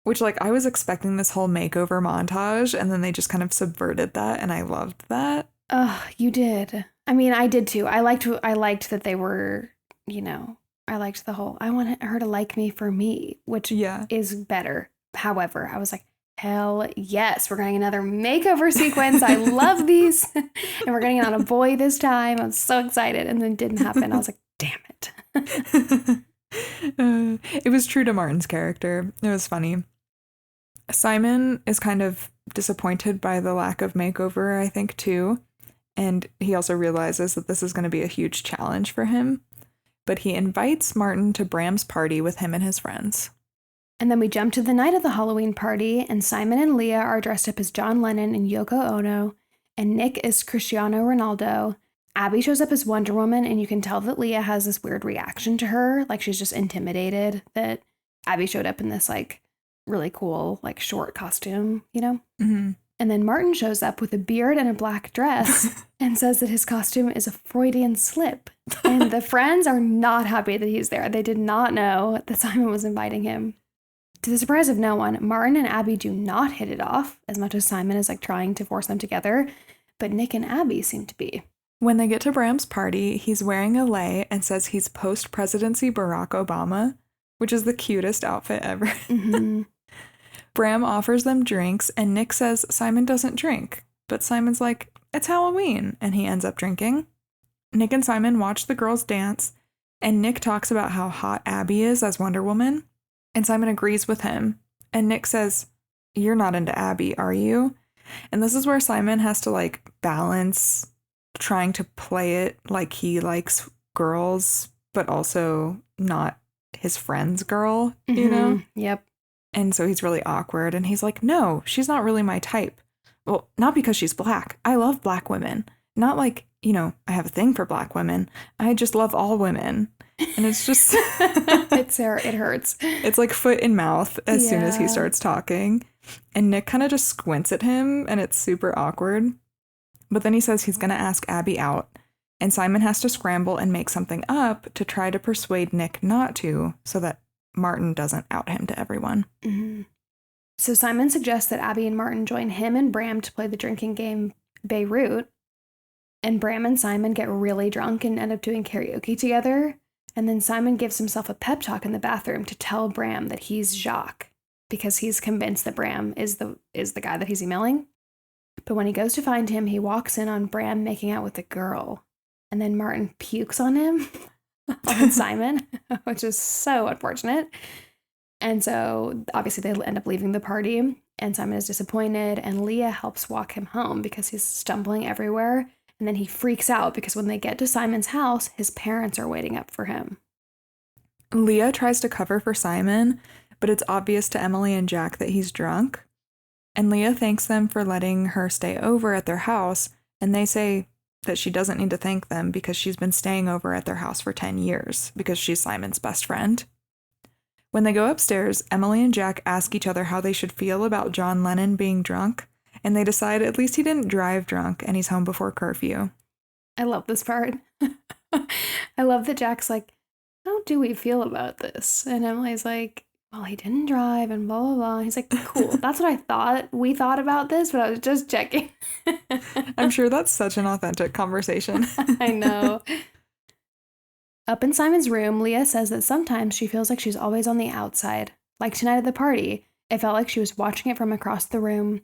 Which, like, I was expecting this whole makeover montage, and then they just kind of subverted that, and I loved that. Oh, you did. I mean, I did too. I liked that they were, you know, I liked the whole, I want her to like me for me, which is better. However, I was like, hell yes, we're getting another makeover sequence. I love these. And we're getting it on a boy this time. I was so excited. And then it didn't happen. I was like, damn it. It was true to Martin's character. It was funny. Simon is kind of disappointed by the lack of makeover, I think, too. And he also realizes that this is going to be a huge challenge for him. But he invites Martin to Bram's party with him and his friends. And then we jump to the night of the Halloween party, and Simon and Leah are dressed up as John Lennon and Yoko Ono, and Nick is Cristiano Ronaldo. Abby shows up as Wonder Woman, and you can tell that Leah has this weird reaction to her, like she's just intimidated that Abby showed up in this, like, really cool, like, short costume, you know? Mm-hmm. And then Martin shows up with a beard and a black dress and says that his costume is a Freudian slip. And the friends are not happy that he's there. They did not know that Simon was inviting him. To the surprise of no one, Martin and Abby do not hit it off, as much as Simon is like trying to force them together, but Nick and Abby seem to be. When they get to Bram's party, he's wearing a lei and says he's post-presidency Barack Obama, which is the cutest outfit ever. Mm-hmm. Bram offers them drinks, and Nick says Simon doesn't drink, but Simon's like, it's Halloween, and he ends up drinking. Nick and Simon watch the girls dance, and Nick talks about how hot Abby is as Wonder Woman. And Simon agrees with him. And Nick says, you're not into Abby, are you? And this is where Simon has to, like, balance trying to play it like he likes girls, but also not his friend's girl, you know? Yep. And so he's really awkward. And he's like, no, she's not really my type. Well, not because she's black. I love black women. Not like, you know, I have a thing for black women. I just love all women. And it's just it hurts. It's like foot in mouth as soon as he starts talking. And Nick kind of just squints at him, and it's super awkward. But then he says he's going to ask Abby out, and Simon has to scramble and make something up to try to persuade Nick not to, so that Martin doesn't out him to everyone. Mm-hmm. So Simon suggests that Abby and Martin join him and Bram to play the drinking game Beirut. And Bram and Simon get really drunk and end up doing karaoke together. And then Simon gives himself a pep talk in the bathroom to tell Bram that he's Jacques. because he's convinced that Bram is the guy that he's emailing. But when he goes to find him, he walks in on Bram making out with a girl. And then Martin pukes on him, on Simon, which is so unfortunate. And so obviously they end up leaving the party, and Simon is disappointed, and Leah helps walk him home because he's stumbling everywhere. And then he freaks out because when they get to Simon's house, his parents are waiting up for him. Leah tries to cover for Simon, but it's obvious to Emily and Jack that he's drunk. And Leah thanks them for letting her stay over at their house, and they say that she doesn't need to thank them because she's been staying over at their house for 10 years because she's Simon's best friend. When they go upstairs, Emily and Jack ask each other how they should feel about John Lennon being drunk, and they decide at least he didn't drive drunk and he's home before curfew. I love this part. I love that Jack's like, how do we feel about this? And Emily's like, well, he didn't drive and blah, blah, blah. He's like, cool. That's what I thought. We thought about this, but I was just checking. I'm sure that's such an authentic conversation. I know. Up in Simon's room, Leah says that sometimes she feels like she's always on the outside. Like tonight at the party, it felt like she was watching it from across the room.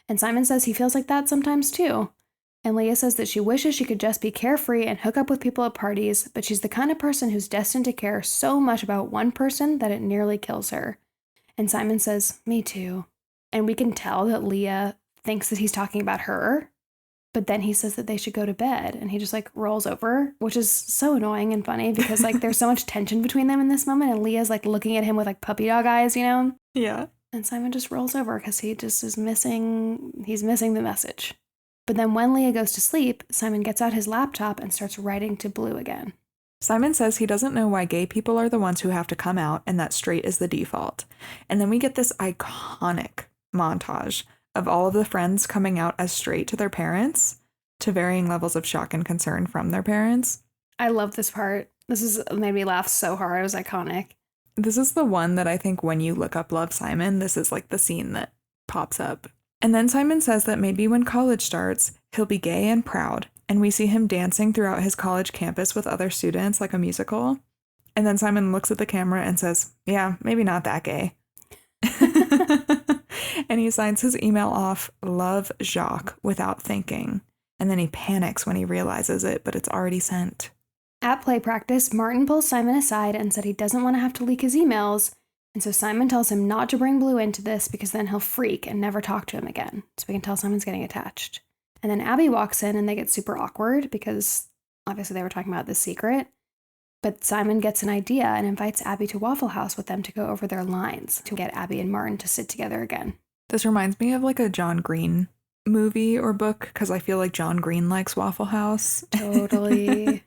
And Simon says he feels like that sometimes too. And Leah says that she wishes she could just be carefree and hook up with people at parties, but she's the kind of person who's destined to care so much about one person that it nearly kills her. And Simon says, me too. And we can tell that Leah thinks that he's talking about her, but then he says that they should go to bed, and he just like rolls over, which is so annoying and funny because like there's so much tension between them in this moment, and Leah's like looking at him with like puppy dog eyes, you know? Yeah. And Simon just rolls over because he just is he's missing the message. But then when Leah goes to sleep, Simon gets out his laptop and starts writing to Blue again. Simon says he doesn't know why gay people are the ones who have to come out and that straight is the default. And then we get this iconic montage of all of the friends coming out as straight to their parents, to varying levels of shock and concern from their parents. I love this part. This is made me laugh so hard. It was iconic. This is the one that I think when you look up Love, Simon, this is like the scene that pops up. And then Simon says that maybe when college starts, he'll be gay and proud, and we see him dancing throughout his college campus with other students like a musical. And then Simon looks at the camera and says, yeah, maybe not that gay. And he signs his email off, Love Jacques, without thinking. And then he panics when he realizes it, but it's already sent. At play practice, Martin pulls Simon aside and said he doesn't want to have to leak his emails. And so Simon tells him not to bring Blue into this because then he'll freak and never talk to him again. So we can tell Simon's getting attached. And then Abby walks in and they get super awkward because obviously they were talking about this secret. But Simon gets an idea and invites Abby to Waffle House with them to go over their lines to get Abby and Martin to sit together again. This reminds me of like a John Green movie or book because I feel like John Green likes Waffle House. Totally.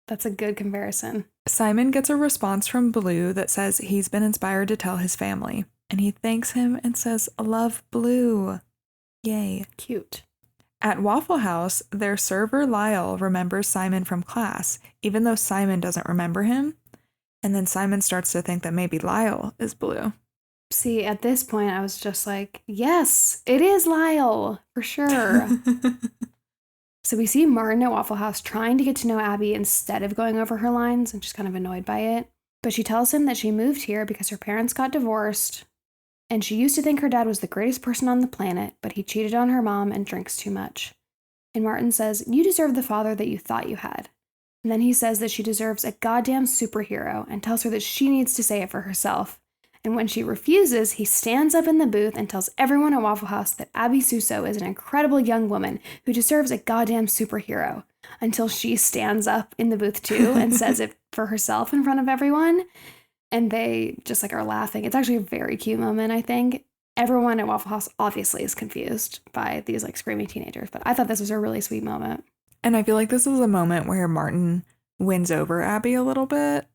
That's a good comparison. Simon gets a response from Blue that says he's been inspired to tell his family. And he thanks him and says, love Blue. Yay. Cute. At Waffle House, their server Lyle remembers Simon from class, even though Simon doesn't remember him. And then Simon starts to think that maybe Lyle is Blue. See, at this point, I was just like, yes, it is Lyle, for sure. So we see Martin at Waffle House trying to get to know Abby instead of going over her lines, and she's kind of annoyed by it. But she tells him that she moved here because her parents got divorced, and she used to think her dad was the greatest person on the planet, but he cheated on her mom and drinks too much. And Martin says, you deserve the father that you thought you had. And then he says that she deserves a goddamn superhero and tells her that she needs to say it for herself. And when she refuses, he stands up in the booth and tells everyone at Waffle House that Abby Suso is an incredible young woman who deserves a goddamn superhero, until she stands up in the booth too and says it for herself in front of everyone. And they just like are laughing. It's actually a very cute moment, I think. Everyone at Waffle House obviously is confused by these like screaming teenagers, but I thought this was a really sweet moment. And I feel like this is a moment where Martin wins over Abby a little bit.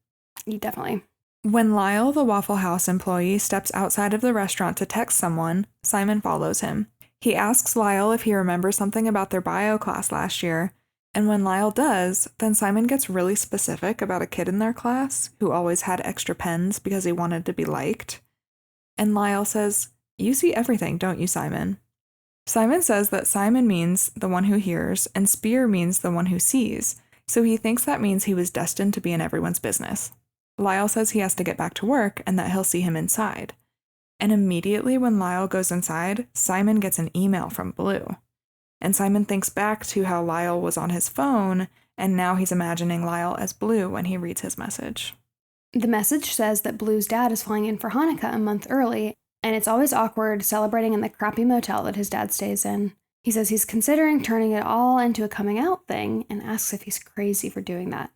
Definitely. When Lyle, the Waffle House employee, steps outside of the restaurant to text someone, Simon follows him. He asks Lyle if he remembers something about their bio class last year, and when Lyle does, then Simon gets really specific about a kid in their class who always had extra pens because he wanted to be liked. And Lyle says, you see everything, don't you, Simon? Simon says that Simon means the one who hears, and Spear means the one who sees, so he thinks that means he was destined to be in everyone's business. Lyle says he has to get back to work and that he'll see him inside. And immediately when Lyle goes inside, Simon gets an email from Blue. And Simon thinks back to how Lyle was on his phone, and now he's imagining Lyle as Blue when he reads his message. The message says that Blue's dad is flying in for Hanukkah a month early, and it's always awkward celebrating in the crappy motel that his dad stays in. He says he's considering turning it all into a coming out thing and asks if he's crazy for doing that.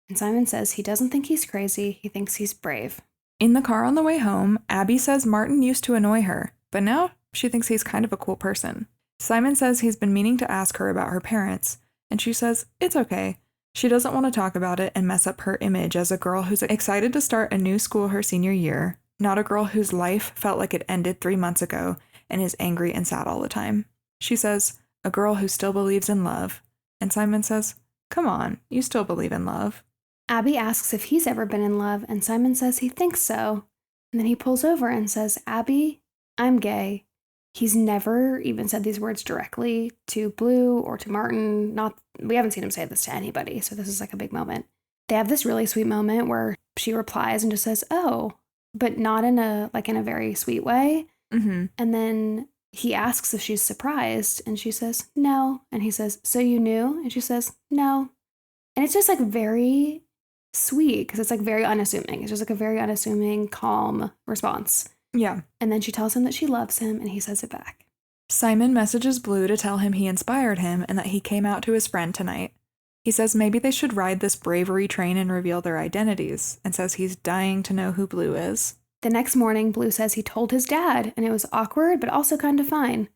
And Simon says he doesn't think he's crazy, he thinks he's brave. In the car on the way home, Abby says Martin used to annoy her, but now she thinks he's kind of a cool person. Simon says he's been meaning to ask her about her parents, and she says it's okay. She doesn't want to talk about it and mess up her image as a girl who's excited to start a new school her senior year, not a girl whose life felt like it ended 3 months ago and is angry and sad all the time. She says, a girl who still believes in love, and Simon says, come on, you still believe in love. Abby asks if he's ever been in love, and Simon says he thinks so. And then he pulls over and says, Abby, I'm gay. He's never even said these words directly to Blue or to Martin. We haven't seen him say this to anybody, so this is like a big moment. They have this really sweet moment where she replies and just says, oh, but not in a very sweet way. Mm-hmm. And then he asks if she's surprised, and she says, no. And he says, so you knew? And she says, no. And it's just like very sweet because it's like very unassuming. It's just like a very unassuming, calm response. Yeah. And then she tells him that she loves him, and he says it back. Simon messages Blue to tell him he inspired him and that he came out to his friend tonight. He says maybe they should ride this bravery train and reveal their identities, and says he's dying to know who Blue is. The next morning, Blue says he told his dad, and it was awkward, but also kind of fine.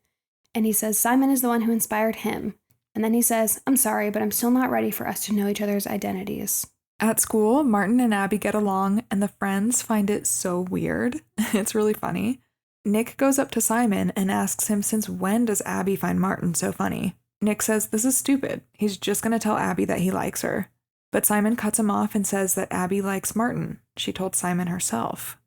And he says Simon is the one who inspired him. And then he says, I'm sorry, but I'm still not ready for us to know each other's identities. At school, Martin and Abby get along, and the friends find it so weird. It's really funny. Nick goes up to Simon and asks him since when does Abby find Martin so funny. Nick says this is stupid. He's just going to tell Abby that he likes her. But Simon cuts him off and says that Abby likes Martin. She told Simon herself.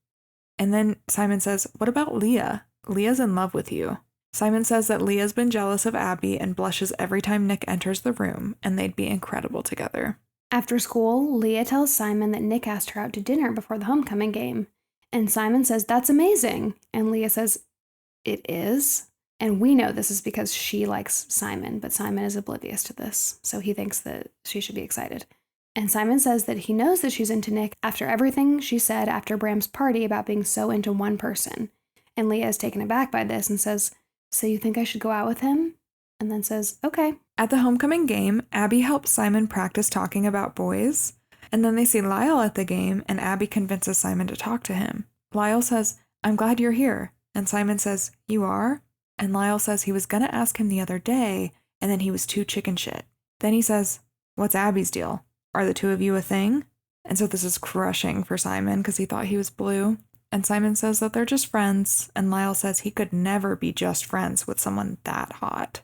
And then Simon says, what about Leah? Leah's in love with you. Simon says that Leah's been jealous of Abby and blushes every time Nick enters the room, and they'd be incredible together. After school, Leah tells Simon that Nick asked her out to dinner before the homecoming game. And Simon says, that's amazing. And Leah says, it is. And we know this is because she likes Simon, but Simon is oblivious to this. So he thinks that she should be excited. And Simon says that he knows that she's into Nick after everything she said after Bram's party about being so into one person. And Leah is taken aback by this and says, so you think I should go out with him? And then says, okay. At the homecoming game, Abby helps Simon practice talking about boys. And then they see Lyle at the game, and Abby convinces Simon to talk to him. Lyle says, I'm glad you're here. And Simon says, you are? And Lyle says he was going to ask him the other day, and then he was too chicken shit. Then he says, what's Abby's deal? Are the two of you a thing? And so this is crushing for Simon because he thought he was Blue. And Simon says that they're just friends, and Lyle says he could never be just friends with someone that hot,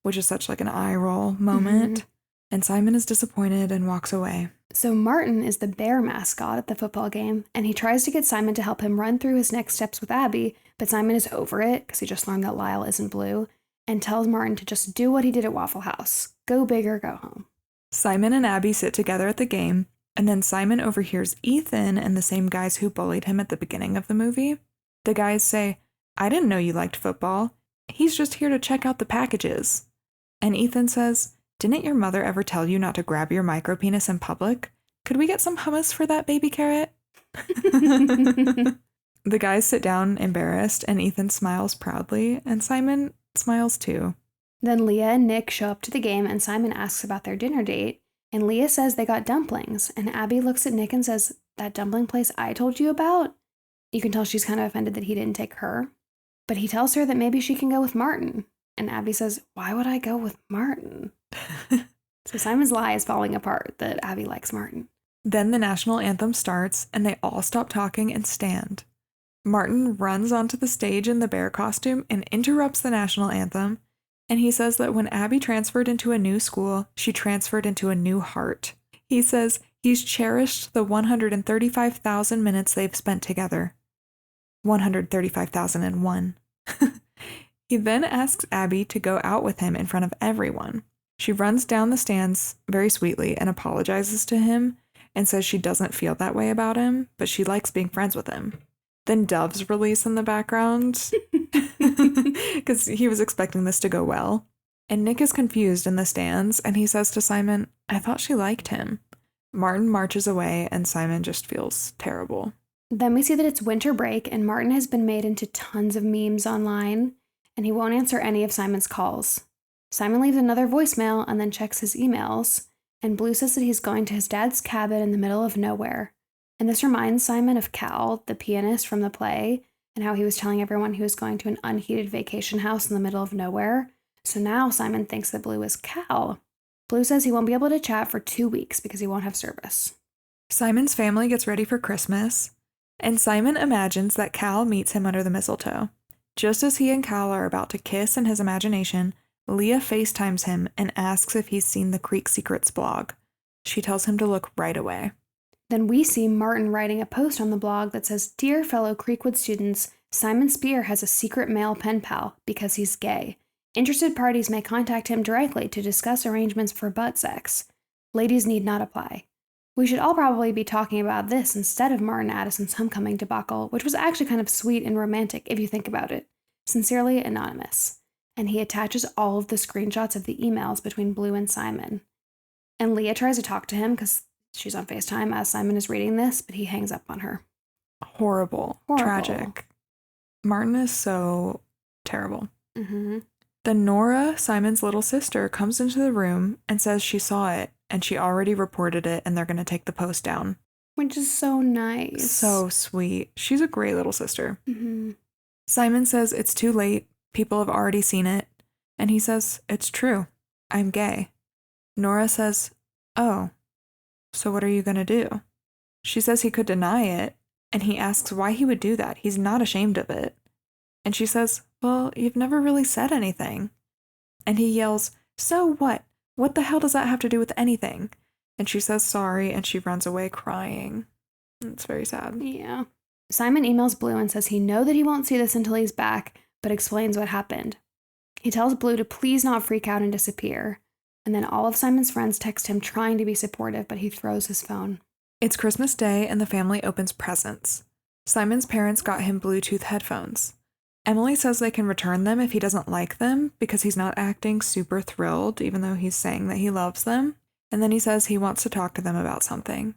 which is such like an eye roll moment. Mm-hmm. And Simon is disappointed and walks away. So Martin is the bear mascot at the football game, and he tries to get Simon to help him run through his next steps with Abby, but Simon is over it because he just learned that Lyle isn't Blue, and tells Martin to just do what he did at Waffle House. Go big or go home. Simon and Abby sit together at the game, and then Simon overhears Ethan and the same guys who bullied him at the beginning of the movie. The guys say, I didn't know you liked football. He's just here to check out the packages. And Ethan says, didn't your mother ever tell you not to grab your micropenis in public? Could we get some hummus for that baby carrot? The guys sit down embarrassed, and Ethan smiles proudly, and Simon smiles too. Then Leah and Nick show up to the game, and Simon asks about their dinner date, and Leah says they got dumplings, and Abby looks at Nick and says, that dumpling place I told you about? You can tell she's kind of offended that he didn't take her. But he tells her that maybe she can go with Martin. And Abby says, why would I go with Martin? So Simon's lie is falling apart that Abby likes Martin. Then the national anthem starts, and they all stop talking and stand. Martin runs onto the stage in the bear costume and interrupts the national anthem, and he says that when Abby transferred into a new school, she transferred into a new heart. He says he's cherished the 135,000 minutes they've spent together. 135,001. He then asks Abby to go out with him in front of everyone. She runs down the stands very sweetly and apologizes to him and says she doesn't feel that way about him, but she likes being friends with him. Then doves release in the background because he was expecting this to go well. And Nick is confused in the stands, and he says to Simon, I thought she liked him. Martin marches away, and Simon just feels terrible. Then we see that it's winter break, and Martin has been made into tons of memes online, and he won't answer any of Simon's calls. Simon leaves another voicemail and then checks his emails, and Blue says that he's going to his dad's cabin in the middle of nowhere. And this reminds Simon of Cal, the pianist from the play, and how he was telling everyone he was going to an unheated vacation house in the middle of nowhere. So now Simon thinks that Blue is Cal. Blue says he won't be able to chat for 2 weeks because he won't have service. Simon's family gets ready for Christmas, and Simon imagines that Cal meets him under the mistletoe. Just as he and Cal are about to kiss in his imagination, Leah FaceTimes him and asks if he's seen the Creek Secrets blog. She tells him to look right away. Then we see Martin writing a post on the blog that says, Dear fellow Creekwood students, Simon Spear has a secret male pen pal because he's gay. Interested parties may contact him directly to discuss arrangements for butt sex. Ladies need not apply. We should all probably be talking about this instead of Martin Addison's homecoming debacle, which was actually kind of sweet and romantic if you think about it. Sincerely, Anonymous. And he attaches all of the screenshots of the emails between Blue and Simon. And Leah tries to talk to him because she's on FaceTime as Simon is reading this, but he hangs up on her. Horrible. Tragic. Martin is so terrible. Mm-hmm. Then Nora, Simon's little sister, comes into the room and says she saw it and she already reported it and they're going to take the post down. Which is so nice. So sweet. She's a great little sister. Mm-hmm. Simon says it's too late. People have already seen it. And he says, it's true. I'm gay. Nora says, oh, so what are you going to do? She says he could deny it. And he asks why he would do that. He's not ashamed of it. And she says, well, you've never really said anything. And he yells, so what? What the hell does that have to do with anything? And she says sorry, and she runs away crying. It's very sad. Yeah. Simon emails Blue and says he knows that he won't see this until he's back, but explains what happened. He tells Blue to please not freak out and disappear. And then all of Simon's friends text him trying to be supportive, but he throws his phone. It's Christmas Day, and the family opens presents. Simon's parents got him Bluetooth headphones. Emily says they can return them if he doesn't like them because he's not acting super thrilled, even though he's saying that he loves them. And then he says he wants to talk to them about something.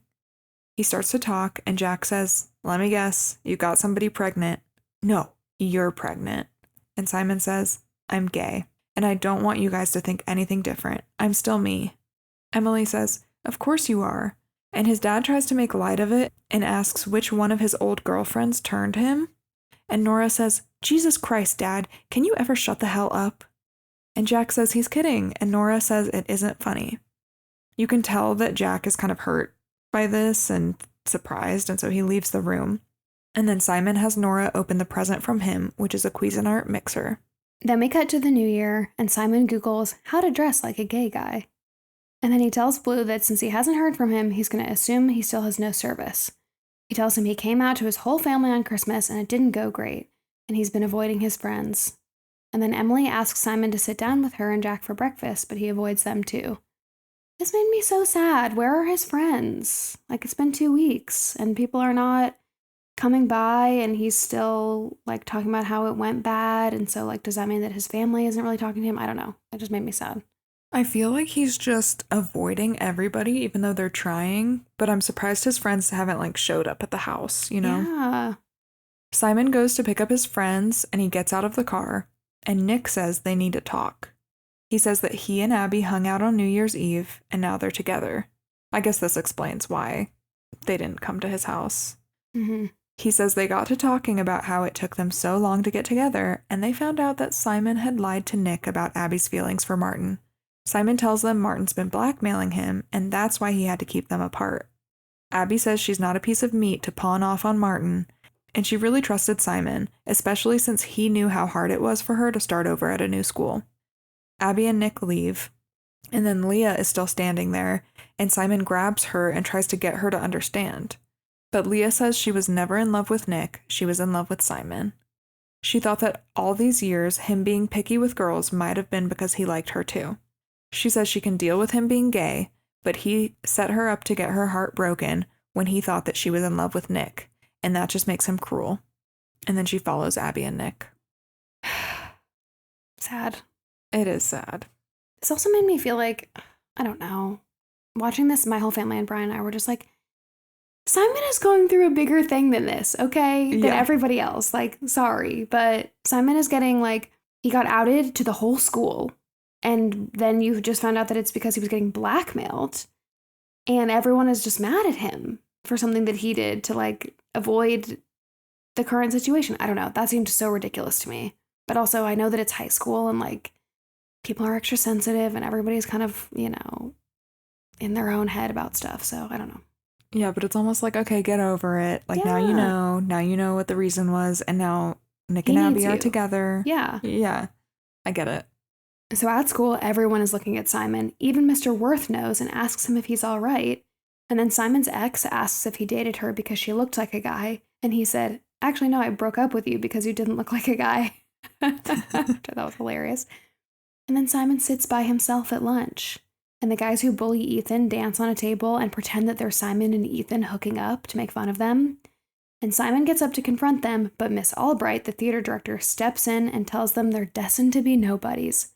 He starts to talk, and Jack says, let me guess, you got somebody pregnant. No, you're pregnant. And Simon says, I'm gay, and I don't want you guys to think anything different. I'm still me. Emily says, of course you are. And his dad tries to make light of it and asks which one of his old girlfriends turned him. And Nora says, Jesus Christ, Dad, can you ever shut the hell up? And Jack says he's kidding, and Nora says it isn't funny. You can tell that Jack is kind of hurt by this and surprised, and so he leaves the room. And then Simon has Nora open the present from him, which is a Cuisinart mixer. Then we cut to the new year, and Simon Googles how to dress like a gay guy. And then he tells Blue that since he hasn't heard from him, he's going to assume he still has no service. He tells him he came out to his whole family on Christmas and it didn't go great, and he's been avoiding his friends. And then Emily asks Simon to sit down with her and Jack for breakfast, but he avoids them too. This made me so sad. Where are his friends? Like, it's been 2 weeks, and people are not coming by, and he's still, like, talking about how it went bad, and so, like, does that mean that his family isn't really talking to him? I don't know. It just made me sad. I feel like he's just avoiding everybody, even though they're trying, but I'm surprised his friends haven't, like, showed up at the house, you know? Yeah. Simon goes to pick up his friends, and he gets out of the car, and Nick says they need to talk. He says that he and Abby hung out on New Year's Eve, and now they're together. I guess this explains why they didn't come to his house. Mm-hmm. He says they got to talking about how it took them so long to get together, and they found out that Simon had lied to Nick about Abby's feelings for Martin. Simon tells them Martin's been blackmailing him, and that's why he had to keep them apart. Abby says she's not a piece of meat to pawn off on Martin, and she really trusted Simon, especially since he knew how hard it was for her to start over at a new school. Abby and Nick leave, and then Leah is still standing there, and Simon grabs her and tries to get her to understand. But Leah says she was never in love with Nick, she was in love with Simon. She thought that all these years, him being picky with girls might have been because he liked her too. She says she can deal with him being gay, but he set her up to get her heart broken when he thought that she was in love with Nick, and that just makes him cruel. And then she follows Abby and Nick. Sad. It is sad. This also made me feel like, I don't know, watching this, my whole family and Brian and I were just like, Simon is going through a bigger thing than this, okay? Than everybody else. Like, sorry, but Simon is getting, like, he got outed to the whole school. And then you just found out that it's because he was getting blackmailed. And everyone is just mad at him for something that he did to, like, avoid the current situation. I don't know. That seemed so ridiculous to me. But also, I know that it's high school and, like, people are extra sensitive and everybody's kind of, you know, in their own head about stuff. So, I don't know. Yeah, but it's almost like, okay, get over it. Like, now you know what the reason was. And now Nick and Abby are together. Yeah. Yeah, I get it. So at school, everyone is looking at Simon. Even Mr. Worth knows and asks him if he's all right. And then Simon's ex asks if he dated her because she looked like a guy. And he said, actually, no, I broke up with you because you didn't look like a guy. That was hilarious. And then Simon sits by himself at lunch. And the guys who bully Ethan dance on a table and pretend that they're Simon and Ethan hooking up to make fun of them. And Simon gets up to confront them, but Miss Albright, the theater director, steps in and tells them they're destined to be nobodies.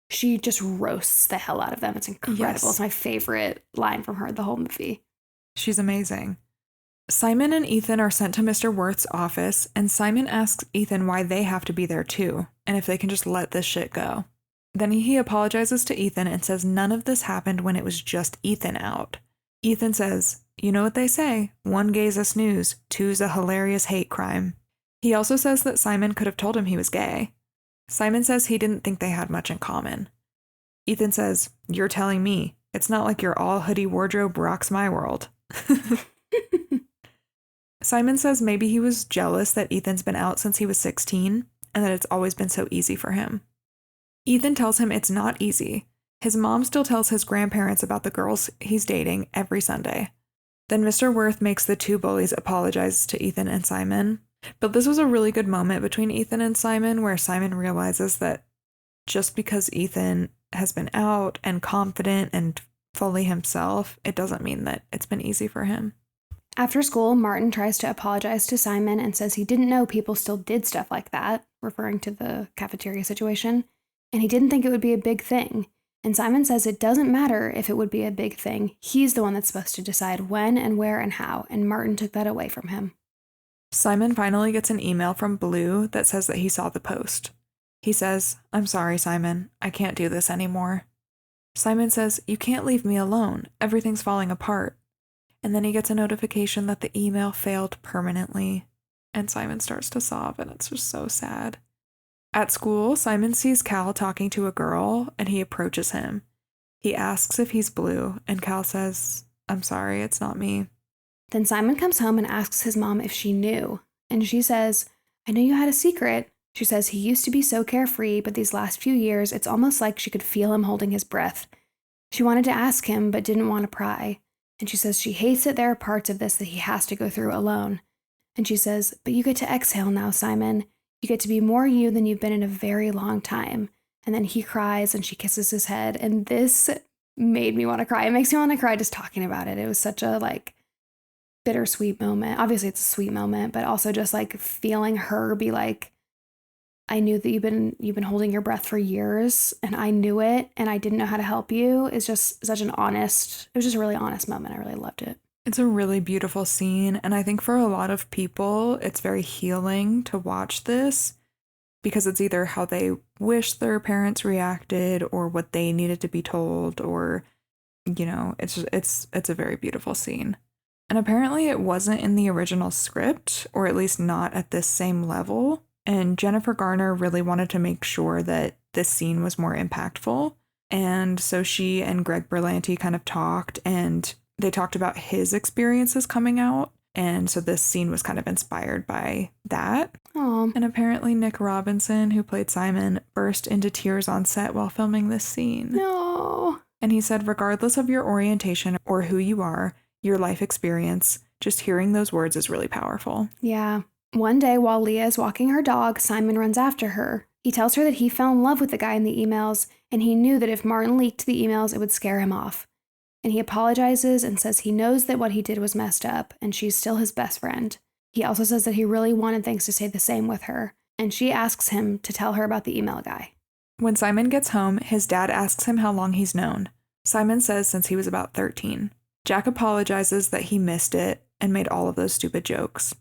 She just roasts the hell out of them. It's incredible. Yes. It's my favorite line from her the whole movie. She's amazing. Simon and Ethan are sent to Mr. Worth's office, and Simon asks Ethan why they have to be there too, and if they can just let this shit go. Then he apologizes to Ethan and says none of this happened when it was just Ethan out. Ethan says, you know what they say, one gay's a snooze, two's a hilarious hate crime. He also says that Simon could have told him he was gay. Simon says he didn't think they had much in common. Ethan says, you're telling me. It's not like your all-hoodie wardrobe rocks my world. Simon says maybe he was jealous that Ethan's been out since he was 16 and that it's always been so easy for him. Ethan tells him it's not easy. His mom still tells his grandparents about the girls he's dating every Sunday. Then Mr. Worth makes the two bullies apologize to Ethan and Simon. But this was a really good moment between Ethan and Simon where Simon realizes that just because Ethan has been out and confident and fully himself, it doesn't mean that it's been easy for him. After school, Martin tries to apologize to Simon and says he didn't know people still did stuff like that, referring to the cafeteria situation, and he didn't think it would be a big thing. And Simon says it doesn't matter if it would be a big thing. He's the one that's supposed to decide when and where and how, and Martin took that away from him. Simon finally gets an email from Blue that says that he saw the post. He says, I'm sorry, Simon. I can't do this anymore. Simon says, you can't leave me alone. Everything's falling apart. And then he gets a notification that the email failed permanently. And Simon starts to sob, and it's just so sad. At school, Simon sees Cal talking to a girl, and he approaches him. He asks if he's Blue, and Cal says, I'm sorry, it's not me. Then Simon comes home and asks his mom if she knew. And she says, I knew you had a secret. She says he used to be so carefree, but these last few years, it's almost like she could feel him holding his breath. She wanted to ask him, but didn't want to pry. And she says she hates that there are parts of this that he has to go through alone. And she says, but you get to exhale now, Simon. You get to be more you than you've been in a very long time. And then he cries and she kisses his head. And this made me want to cry. It makes me want to cry just talking about it. It was such a bittersweet moment. Obviously it's a sweet moment, but also just feeling her be like, I knew that you've been holding your breath for years and I knew it and I didn't know how to help you is just such it was just a really honest moment. I really loved it. It's a really beautiful scene. And I think for a lot of people, it's very healing to watch this because it's either how they wish their parents reacted or what they needed to be told or, it's a very beautiful scene. And apparently it wasn't in the original script, or at least not at this same level. And Jennifer Garner really wanted to make sure that this scene was more impactful. And so she and Greg Berlanti kind of talked, and they talked about his experiences coming out. And so this scene was kind of inspired by that. Aww. And apparently Nick Robinson, who played Simon, burst into tears on set while filming this scene. No. And he said, regardless of your orientation or who you are, your life experience, just hearing those words is really powerful. Yeah. One day while Leah is walking her dog, Simon runs after her. He tells her that he fell in love with the guy in the emails, and he knew that if Martin leaked the emails, it would scare him off. And he apologizes and says he knows that what he did was messed up, and she's still his best friend. He also says that he really wanted things to stay the same with her, and she asks him to tell her about the email guy. When Simon gets home, his dad asks him how long he's known. Simon says since he was about 13. Jack apologizes that he missed it and made all of those stupid jokes.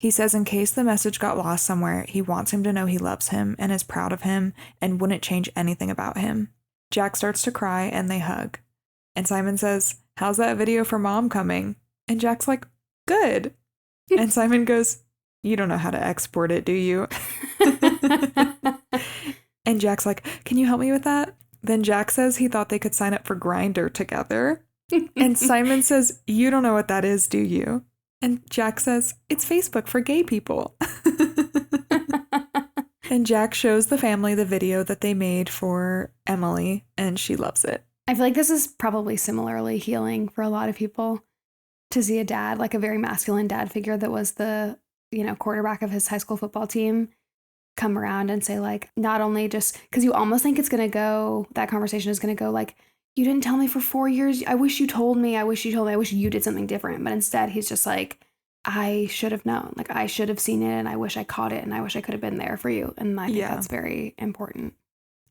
He says in case the message got lost somewhere, he wants him to know he loves him and is proud of him and wouldn't change anything about him. Jack starts to cry and they hug. And Simon says, "How's that video for Mom coming?" And Jack's like, "Good." And Simon goes, "You don't know how to export it, do you?" And Jack's like, "Can you help me with that?" Then Jack says he thought they could sign up for Grindr together. And Simon says, "You don't know what that is, do you?" And Jack says, "It's Facebook for gay people." And Jack shows the family the video that they made for Emily, and she loves it. I feel like this is probably similarly healing for a lot of people to see a dad, like a very masculine dad figure that was the, quarterback of his high school football team, come around and say, like, not only just because you almost think it's going to go, that conversation is going to go like, "You didn't tell me for 4 years. I wish you told me. I wish you told me. I wish you did something different." But instead, he's just like, "I should have known. Like, I should have seen it, and I wish I caught it, and I wish I could have been there for you." And I think that's very important.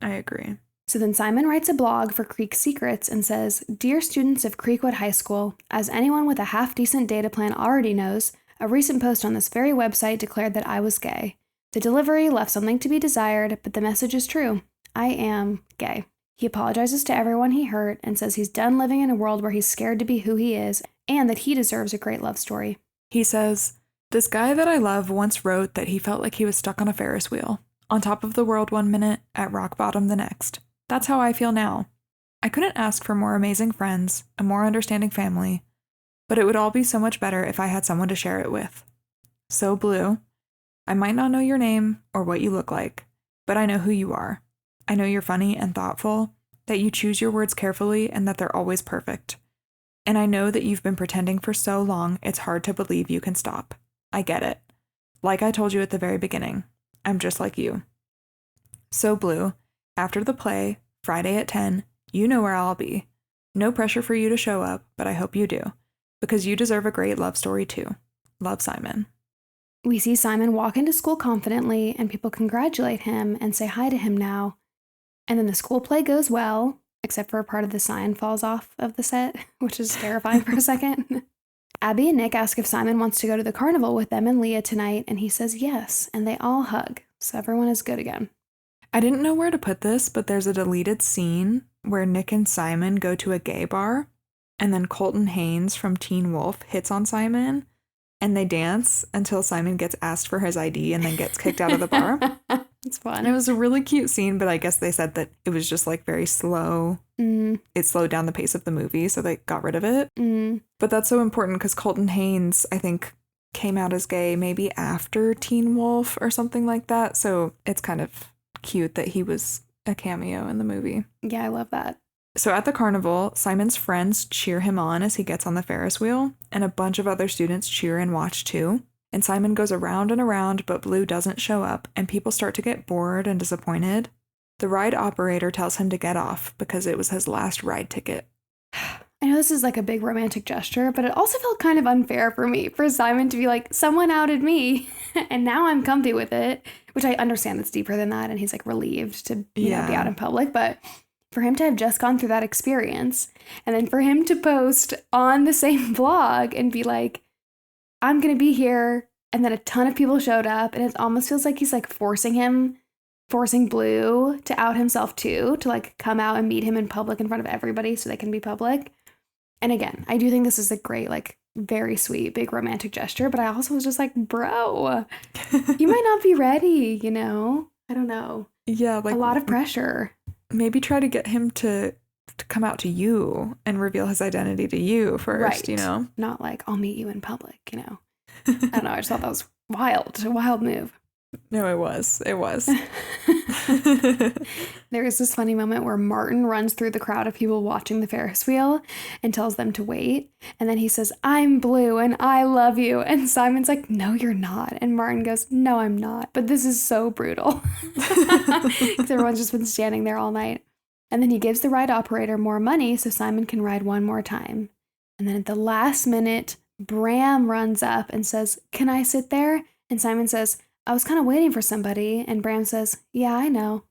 I agree. So then Simon writes a blog for Creek Secrets and says, "Dear students of Creekwood High School, as anyone with a half-decent data plan already knows, a recent post on this very website declared that I was gay. The delivery left something to be desired, but the message is true. I am gay." He apologizes to everyone he hurt and says he's done living in a world where he's scared to be who he is and that he deserves a great love story. He says, "This guy that I love once wrote that he felt like he was stuck on a Ferris wheel, on top of the world one minute, at rock bottom the next. That's how I feel now. I couldn't ask for more amazing friends, a more understanding family, but it would all be so much better if I had someone to share it with. So Blue, I might not know your name or what you look like, but I know who you are. I know you're funny and thoughtful, that you choose your words carefully and that they're always perfect. And I know that you've been pretending for so long, it's hard to believe you can stop. I get it. Like I told you at the very beginning, I'm just like you. So Blue, after the play, Friday at 10, you know where I'll be. No pressure for you to show up, but I hope you do, because you deserve a great love story too. Love, Simon." We see Simon walk into school confidently, and people congratulate him and say hi to him now. And then the school play goes well, except for a part of the sign falls off of the set, which is terrifying for a second. Abby and Nick ask if Simon wants to go to the carnival with them and Leah tonight, and he says yes, and they all hug, so everyone is good again. I didn't know where to put this, but there's a deleted scene where Nick and Simon go to a gay bar, and then Colton Haynes from Teen Wolf hits on Simon, and they dance until Simon gets asked for his ID and then gets kicked out of the bar. It's fun. And it was a really cute scene, but I guess they said that it was just like very slow. It slowed down the pace of the movie, so they got rid of it. But that's so important because Colton Haynes, I think, came out as gay maybe after Teen Wolf or something like that. So it's kind of cute that he was a cameo in the movie. Yeah, I love that. So at the carnival, Simon's friends cheer him on as he gets on the Ferris wheel, and a bunch of other students cheer and watch too. And Simon goes around and around, but Blue doesn't show up, and people start to get bored and disappointed. The ride operator tells him to get off because it was his last ride ticket. I know this is like a big romantic gesture, but it also felt kind of unfair for me, for Simon to be like, someone outed me, and now I'm comfy with it, which I understand it's deeper than that, and he's like relieved to be out in public, but for him to have just gone through that experience, and then for him to post on the same vlog and be like, I'm going to be here, and then a ton of people showed up, and it almost feels like he's like forcing Blue to out himself too, to like come out and meet him in public in front of everybody so they can be public. And again, I do think this is a great, like, very sweet, big romantic gesture, but I also was just like, bro, you might not be ready, I don't know. Yeah, like a lot of pressure. Maybe try to get him to come out to you and reveal his identity to you first, right. Not like, I'll meet you in public, I don't know, I just thought that was wild. A wild move. No, it was. There is this funny moment where Martin runs through the crowd of people watching the Ferris wheel and tells them to wait. And then he says, I'm Blue and I love you. And Simon's like, no, you're not. And Martin goes, no, I'm not. But this is so brutal. Because everyone's just been standing there all night. And then he gives the ride operator more money so Simon can ride one more time. And then at the last minute, Bram runs up and says, "Can I sit there?" And Simon says, "I was kind of waiting for somebody." And Bram says, "Yeah, I know."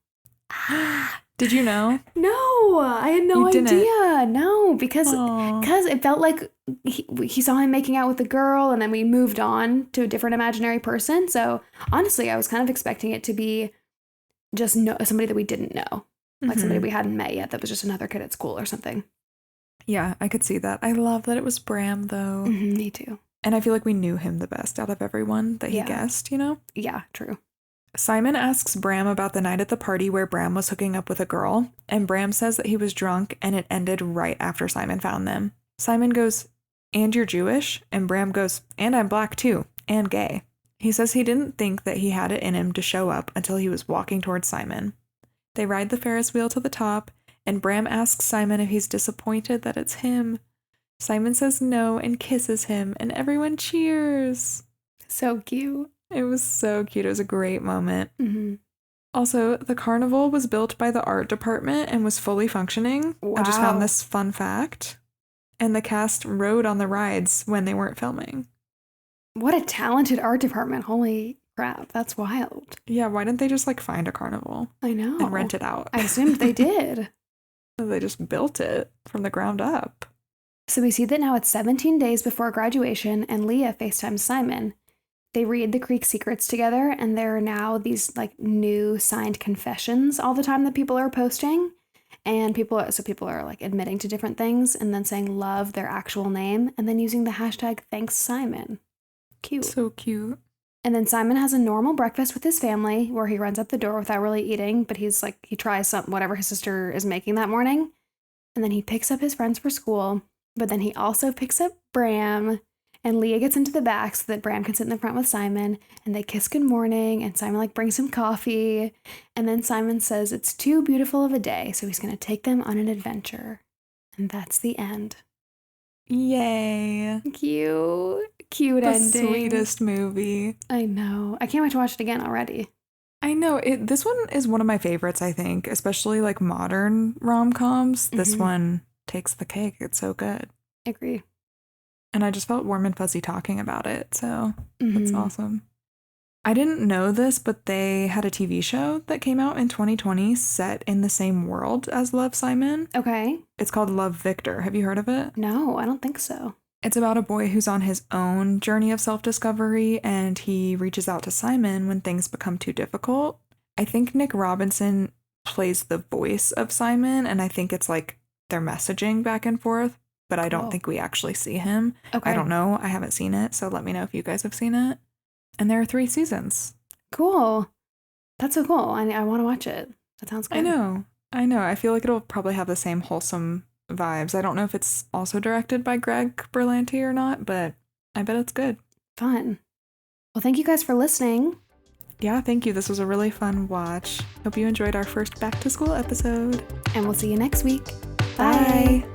Did you know? No, I had no You didn't? idea. No, because Aw. it felt like he saw him making out with the girl, and then we moved on to a different imaginary person. So honestly, I was kind of expecting it to be just somebody that we didn't know, like somebody we hadn't met yet that was just another kid at school or something. Yeah, I could see that. I love that it was Bram, though. Me too. And I feel like we knew him the best out of everyone that he guessed, you know? Yeah, true. Simon asks Bram about the night at the party where Bram was hooking up with a girl, and Bram says that he was drunk and it ended right after Simon found them. Simon goes, "And you're Jewish?" And Bram goes, "And I'm black too, and gay." He says he didn't think that he had it in him to show up until he was walking towards Simon. They ride the Ferris wheel to the top, and Bram asks Simon if he's disappointed that it's him. Simon says no and kisses him, and everyone cheers. So cute. It was so cute. It was a great moment. Mm-hmm. Also, the carnival was built by the art department and was fully functioning. Wow. I just found this fun fact. And the cast rode on the rides when they weren't filming. What a talented art department. Holy crap. That's wild. Yeah, why didn't they just like find a carnival I know. and rent it out? I assumed they did. They just built it from the ground up. So we see that now it's 17 days before graduation, and Leah FaceTimes Simon. They read the Creek Secrets together, and there are now these like new signed confessions all the time that people are posting. And people are like admitting to different things and then saying love their actual name and then using the hashtag thanks Simon. Cute. So cute. And then Simon has a normal breakfast with his family where he runs out the door without really eating, but he tries whatever his sister is making that morning. And then he picks up his friends for school, but then he also picks up Bram, and Leah gets into the back so that Bram can sit in the front with Simon, and they kiss good morning, and Simon like brings him coffee. And then Simon says it's too beautiful of a day, so he's going to take them on an adventure. And that's the end. Yay. Cute the ending. Sweetest movie. I know. I can't wait to watch it again already. I know. This one is one of my favorites, I think, especially like modern rom-coms. This one takes the cake. It's so good. Agree. And I just felt warm and fuzzy talking about it, so that's awesome. I didn't know this, but they had a TV show that came out in 2020 set in the same world as Love, Simon. Okay. It's called Love, Victor. Have you heard of it? No, I don't think so. It's about a boy who's on his own journey of self-discovery, and he reaches out to Simon when things become too difficult. I think Nick Robinson plays the voice of Simon, and I think it's like they're messaging back and forth, but I don't think we actually see him. Okay. I don't know. I haven't seen it, so let me know if you guys have seen it. And there are 3 seasons. Cool. That's so cool. I want to watch it. That sounds good. I know. I feel like it'll probably have the same wholesome vibes. I don't know if it's also directed by Greg Berlanti or not, but I bet it's good. Fun. Well, thank you guys for listening. Yeah, thank you. This was a really fun watch. Hope you enjoyed our first back to school episode. And we'll see you next week. Bye.